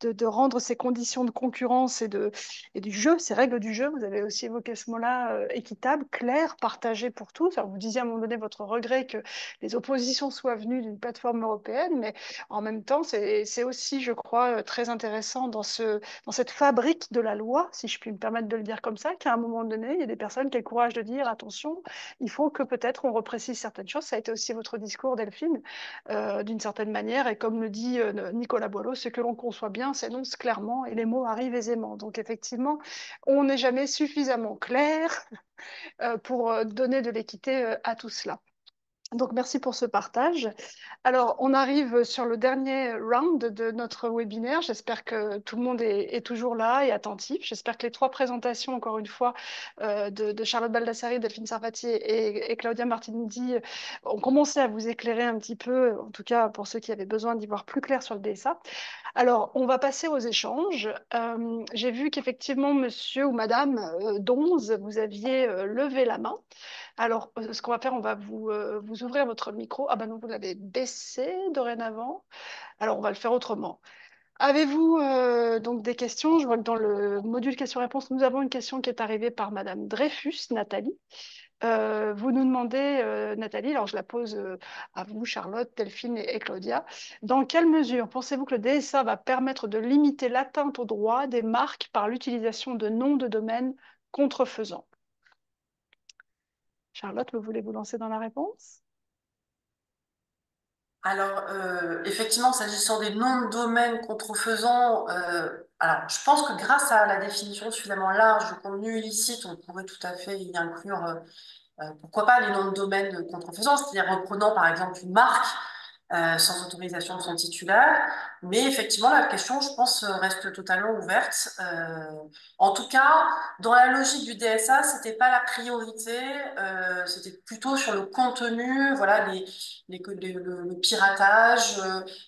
de rendre ces conditions de concurrence et du jeu, ces règles du jeu, vous avez aussi évoqué ce mot-là, équitable, clair, partagé pour tous. Alors, vous disiez à un moment donné votre regret que les oppositions soient venues d'une plateforme européenne, mais en même temps, c'est aussi, je crois, très intéressant dans cette fabrique de la loi, si je puis me permettre de le dire comme ça, qu'à un moment donné, il y a des personnes qui ont le courage de dire, attention, il faut que peut-être on reprécise certaines choses. Ça a été aussi votre discours, Delphine, d'une certaine manière, et comme le dit Nicolas Boileau, ce que l'on conçoit bien s'énonce clairement et les mots arrivent aisément. Donc effectivement, on n'est jamais suffisamment clair pour donner de l'équité à tout cela. Donc, merci pour ce partage. Alors, on arrive sur le dernier round de notre webinaire. J'espère que tout le monde est toujours là et attentif. J'espère que les trois présentations, encore une fois, de Charlotte Baldassari, Delphine Sarfati et Claudia Martinuzzi ont commencé à vous éclairer un petit peu, en tout cas pour ceux qui avaient besoin d'y voir plus clair sur le DSA. Alors, on va passer aux échanges. J'ai vu qu'effectivement, monsieur ou madame Donze, vous aviez levé la main. Alors, ce qu'on va faire, on va vous ouvrir votre micro. Ah ben non, vous l'avez baissé dorénavant. Alors, on va le faire autrement. Avez-vous donc des questions? Je vois que dans le module questions-réponses, nous avons une question qui est arrivée par Madame Dreyfus, Nathalie. Vous nous demandez, Nathalie, alors je la pose à vous, Charlotte, Delphine et Claudia. Dans quelle mesure pensez-vous que le DSA va permettre de limiter l'atteinte aux droits des marques par l'utilisation de noms de domaine contrefaisants? Charlotte, vous voulez vous lancer dans la réponse? Alors, effectivement, s'agissant des noms de domaine contrefaisants, alors, je pense que grâce à la définition suffisamment large du contenu illicite, on pourrait tout à fait y inclure, pourquoi pas, les noms de domaine contrefaisants, c'est-à-dire reprenant par exemple une marque sans autorisation de son titulaire. Mais effectivement, la question, je pense, reste totalement ouverte. En tout cas, dans la logique du DSA, c'était pas la priorité, c'était plutôt sur le contenu, voilà, le piratage,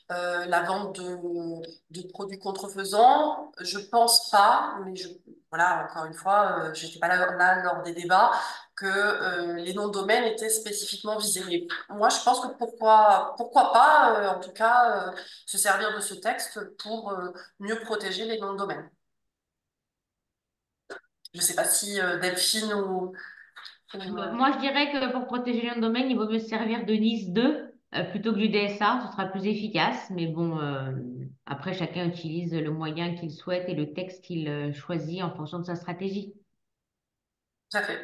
la vente de produits contrefaisants. Je pense pas, mais voilà, encore une fois, j'étais pas là lors des débats, que les noms de domaine étaient spécifiquement visés. Mais moi, je pense que pourquoi pas, en tout cas, se servir de ce texte pour mieux protéger les noms de domaine. Je ne sais pas si Delphine Moi, je dirais que pour protéger le domaine, il vaut mieux se servir de NIS 2 plutôt que du DSA. Ce sera plus efficace. Mais bon, après, chacun utilise le moyen qu'il souhaite et le texte qu'il choisit en fonction de sa stratégie. tout à fait.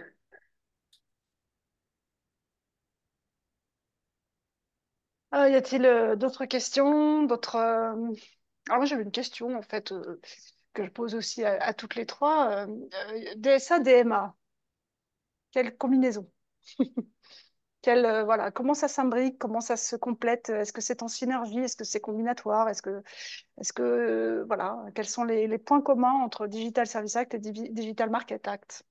Y a-t-il d'autres questions, d'autres Alors moi j'avais une question en fait que je pose aussi à toutes les trois. DSA, DMA, quelle combinaison? Voilà, comment ça s'imbrique, comment ça se complète? Est-ce que c'est en synergie? Est-ce que c'est combinatoire? Voilà, quels sont les points communs entre Digital Service Act et Digital Market Act?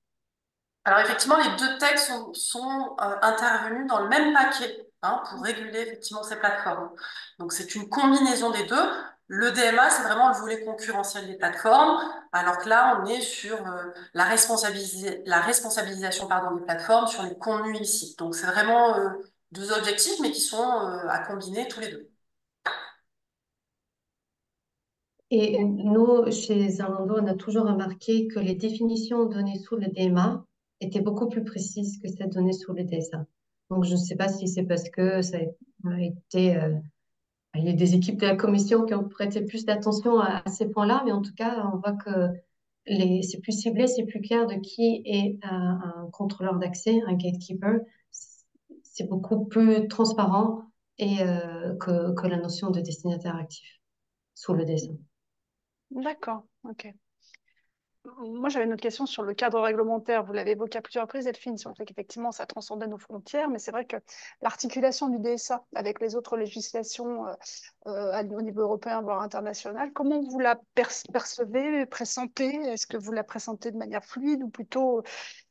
Alors effectivement, les deux textes sont intervenus dans le même paquet, hein, pour réguler effectivement ces plateformes. Donc c'est une combinaison des deux. Le DMA, c'est vraiment le volet concurrentiel des plateformes, alors que là, on est sur la responsabilisation pardon, des plateformes sur les contenus illicites. Donc c'est vraiment deux objectifs, mais qui sont à combiner tous les deux. Et nous, chez Zalando, on a toujours remarqué que les définitions données sous le DMA étaient beaucoup plus précises que celles données sous le DSA. Donc, je ne sais pas si c'est parce que ça a été, il y a des équipes de la commission qui ont prêté plus d'attention à ces points-là, mais en tout cas, on voit que c'est plus ciblé, c'est plus clair de qui est un contrôleur d'accès, un gatekeeper. C'est beaucoup plus transparent et que la notion de destinataire actif sous le DSA. D'accord, ok. Moi, j'avais une autre question sur le cadre réglementaire. Vous l'avez évoqué à plusieurs reprises, Delphine, sur le fait qu'effectivement, ça transcendait nos frontières, mais c'est vrai que l'articulation du DSA avec les autres législations au niveau européen, voire international, comment vous la percevez, pressentez? Est-ce que vous la pressentez de manière fluide ou plutôt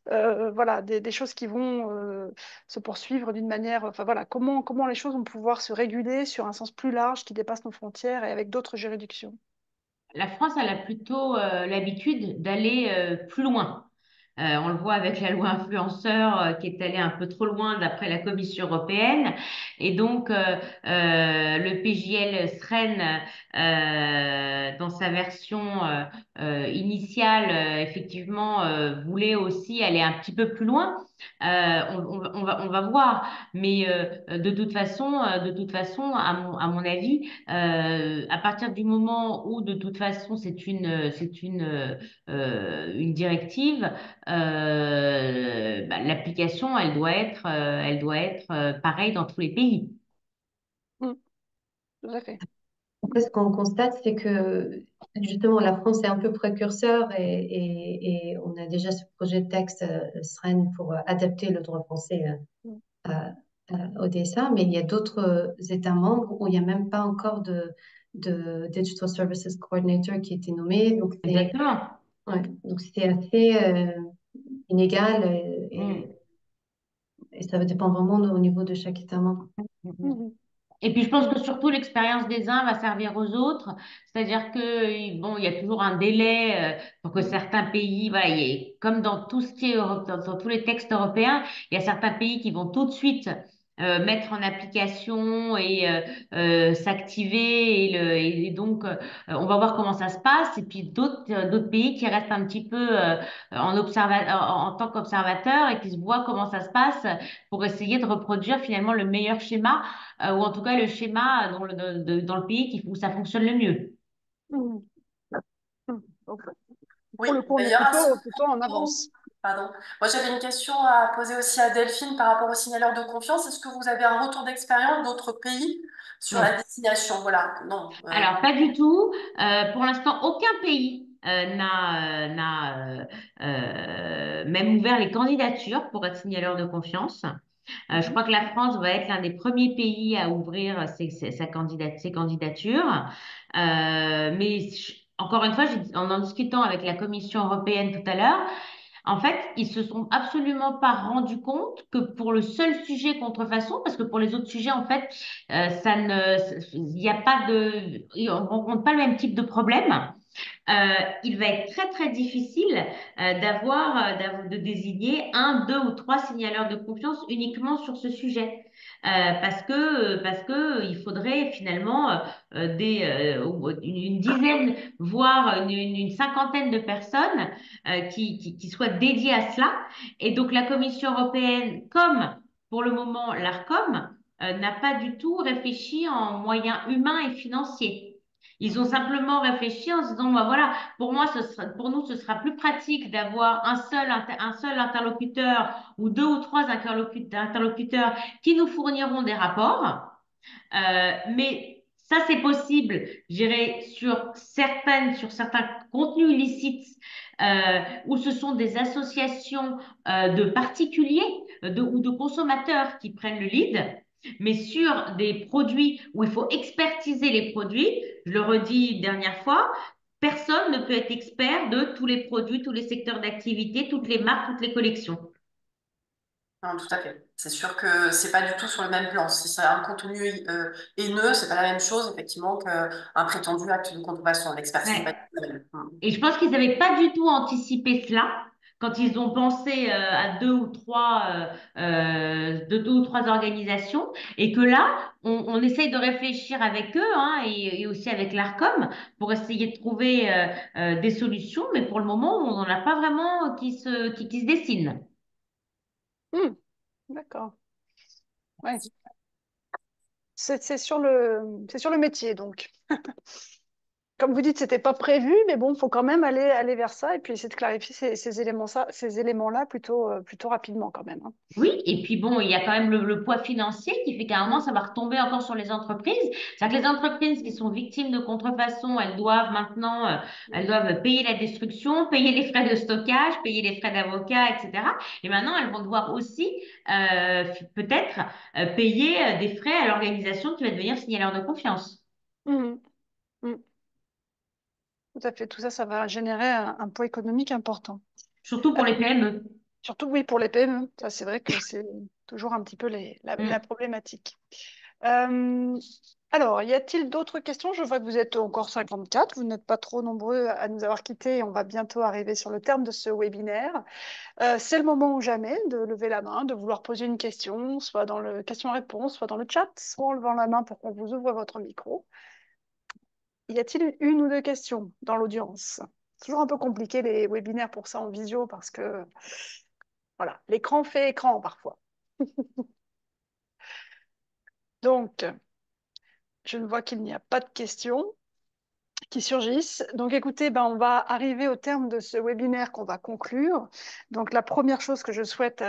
voilà, des choses qui vont se poursuivre d'une manière... Enfin voilà, comment les choses vont pouvoir se réguler sur un sens plus large qui dépasse nos frontières et avec d'autres juridictions? La France, elle a plutôt l'habitude d'aller plus loin. On le voit avec la loi influenceur qui est allée un peu trop loin d'après la Commission européenne. Et donc, le PJL SREN, dans sa version initiale, effectivement, voulait aussi aller un petit peu plus loin. On va voir. Mais de toute façon, à mon avis, à partir du moment où, de toute façon, c'est une directive, l'application, elle doit être pareille dans tous les pays. Mm, tout à fait. Après, ce qu'on constate, c'est que justement, la France est un peu précurseur et on a déjà ce projet de texte SREN pour adapter le droit français Mm. au DSA, mais il y a d'autres États membres où il n'y a même pas encore de Digital Services Coordinator qui a été nommé. Exactement. Ouais, donc c'est assez inégal Mm. et ça dépend vraiment au niveau de chaque État membre. Mhm. Et puis je pense Mm. que surtout l'expérience des uns va servir aux autres, c'est-à-dire que bon, il y a toujours un délai pour que certains pays, voilà, comme dans tout ce qui est dans tous les textes européens, il y a certains pays qui vont tout de suite mettre en application et s'activer et donc on va voir comment ça se passe et puis d'autres pays qui restent un petit peu en tant qu'observateurs et qui se voient comment ça se passe pour essayer de reproduire finalement le meilleur schéma ou en tout cas le schéma dans le pays où ça fonctionne le mieux. Mm. Mm. Donc, Oui, pour le coup, on est d'ailleurs, à ce plutôt en propos, avance. pardon. Moi, j'avais une question à poser aussi à Delphine par rapport aux signaleurs de confiance. Est-ce que vous avez un retour d'expérience d'autres pays sur la Non. destination? Voilà, non. Alors, pas du tout. Pour l'instant, aucun pays n'a même ouvert les candidatures pour être signaleur de confiance. Je crois que la France va être l'un des premiers pays à ouvrir ses candidatures. Encore une fois, en discutant avec la Commission européenne tout à l'heure, en fait, ils se sont absolument pas rendus compte que pour le seul sujet contrefaçon, parce que pour les autres sujets, en fait, il n'y a pas on rencontre pas le même type de problème. Il va être très très difficile de désigner un, deux ou trois signaleurs de confiance uniquement sur ce sujet. Parce que il faudrait finalement une dizaine, voire une cinquantaine de personnes qui soient dédiées à cela. Et donc la Commission européenne, comme pour le moment l'ARCOM, n'a pas du tout réfléchi en moyens humains et financiers. Ils ont simplement réfléchi en se disant, bah voilà, pour nous, ce sera plus pratique d'avoir un seul interlocuteur ou deux ou trois interlocuteurs qui nous fourniront des rapports. Mais ça, c'est possible, je dirais, sur certains contenus illicites où ce sont des associations de particuliers ou de consommateurs qui prennent le lead. Mais sur des produits où il faut expertiser les produits, je le redis une dernière fois, personne ne peut être expert de tous les produits, tous les secteurs d'activité, toutes les marques, toutes les collections. Non, tout à fait. C'est sûr que c'est pas du tout sur le même plan. Si c'est un contenu haineux, c'est pas la même chose, effectivement, qu'un prétendu acte de contrefaçon. L'expertise n'est pas du Ouais. tout la même. Et je pense qu'ils n'avaient pas du tout anticipé cela quand ils ont pensé à deux ou trois organisations et que là, on essaye de réfléchir avec eux hein, et aussi avec l'ARCOM pour essayer de trouver des solutions, mais pour le moment, on n'en a pas vraiment qui se dessinent. Hmm, d'accord. Ouais. C'est sur le métier, donc. Comme vous dites, c'était pas prévu, mais bon, il faut quand même aller vers ça et puis essayer de clarifier ces éléments-là plutôt rapidement quand même, hein. Oui, et puis bon, il y a quand même le poids financier qui fait qu'à un moment, Mm, ça va retomber encore sur les entreprises. C'est-à-dire que les entreprises qui sont victimes de contrefaçon, elles doivent payer la destruction, payer les frais de stockage, payer les frais d'avocat, etc. Et maintenant, elles vont devoir aussi peut-être payer des frais à l'organisation qui va devenir signaleur de confiance. mm, mm. Tout à fait. Tout ça, ça va générer un poids économique important. Surtout Euh, pour les PME. Surtout, oui, pour les PME. Ça, c'est vrai que c'est toujours un petit peu la Mm. problématique. Euh, alors, y a-t-il d'autres questions? Je vois que vous êtes encore 54. Vous n'êtes pas trop nombreux à nous avoir quittés. On va bientôt arriver sur le terme de ce webinaire. C'est le moment ou jamais de lever la main, de vouloir poser une question, soit dans le question-réponse, soit dans le chat, soit en levant la main pour qu'on vous ouvre votre micro. Y a-t-il une ou deux questions dans l'audience? C'est toujours un peu compliqué les webinaires pour ça en visio parce que voilà, l'écran fait écran parfois. Donc, je ne vois qu'il n'y a pas de questions qui surgissent. Donc, écoutez, ben, on va arriver au terme de ce webinaire qu'on va conclure. Donc, la première chose que je souhaite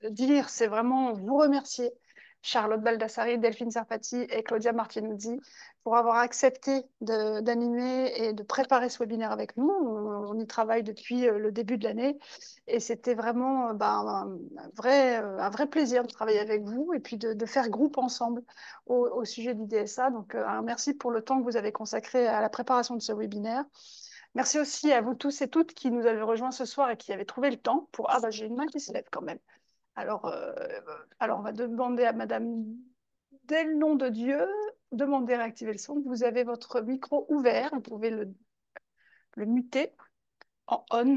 dire, c'est vraiment vous remercier, Charlotte Baldassari, Delphine Sarfati et Claudia Martinuzzi, pour avoir accepté d'animer et de préparer ce webinaire avec nous. On y travaille depuis le début de l'année et c'était vraiment ben, un vrai plaisir de travailler avec vous et puis de faire groupe ensemble au sujet du DSA. Donc, un merci pour le temps que vous avez consacré à la préparation de ce webinaire. Merci aussi à vous tous et toutes qui nous avez rejoints ce soir et qui avez trouvé le temps pour... Ah, bah, j'ai une main qui se lève quand même. Alors, on va demander à Madame dès le nom de Dieu, demander à réactiver le son. Vous avez votre micro ouvert, vous pouvez le muter en on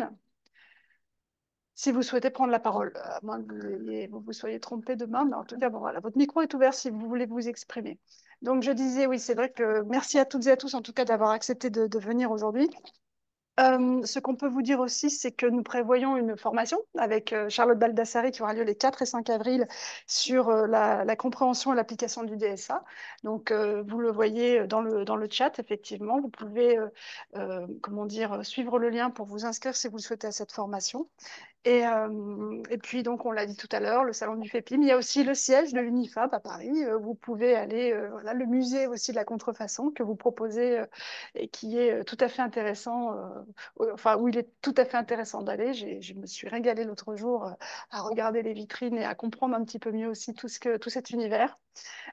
si vous souhaitez prendre la parole, à moins que vous vous soyez trompé demain, mais en tout cas, bon, voilà, votre micro est ouvert si vous voulez vous exprimer. Donc, je disais, oui, c'est vrai que merci à toutes et à tous, en tout cas, d'avoir accepté de venir aujourd'hui. Ce qu'on peut vous dire aussi, c'est que nous prévoyons une formation avec Charlotte Baldassari qui aura lieu les 4 et 5 avril sur la compréhension et l'application du DSA. Donc, vous le voyez dans le chat, effectivement. Vous pouvez comment dire, suivre le lien pour vous inscrire si vous le souhaitez à cette formation. Et puis, donc, on l'a dit tout à l'heure, le salon du FEPIM. Il y a aussi le siège de l'UNIFAP à Paris. Vous pouvez aller, voilà, le musée aussi de la contrefaçon que vous proposez et qui est tout à fait intéressant, enfin, où il est tout à fait intéressant d'aller. Je me suis régalée l'autre jour à regarder les vitrines et à comprendre un petit peu mieux aussi tout cet univers.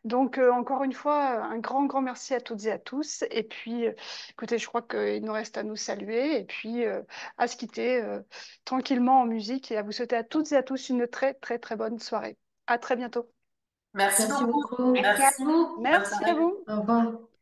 Donc, encore une fois, un grand, grand merci à toutes et à tous. Et puis, écoutez, je crois qu'il nous reste à nous saluer et puis à se quitter tranquillement en musique et à vous souhaiter à toutes et à tous une très, très, très bonne soirée. À très bientôt. Merci Merci beaucoup. beaucoup. Merci à Merci. vous. Bonne Merci à soirée. vous. Au revoir.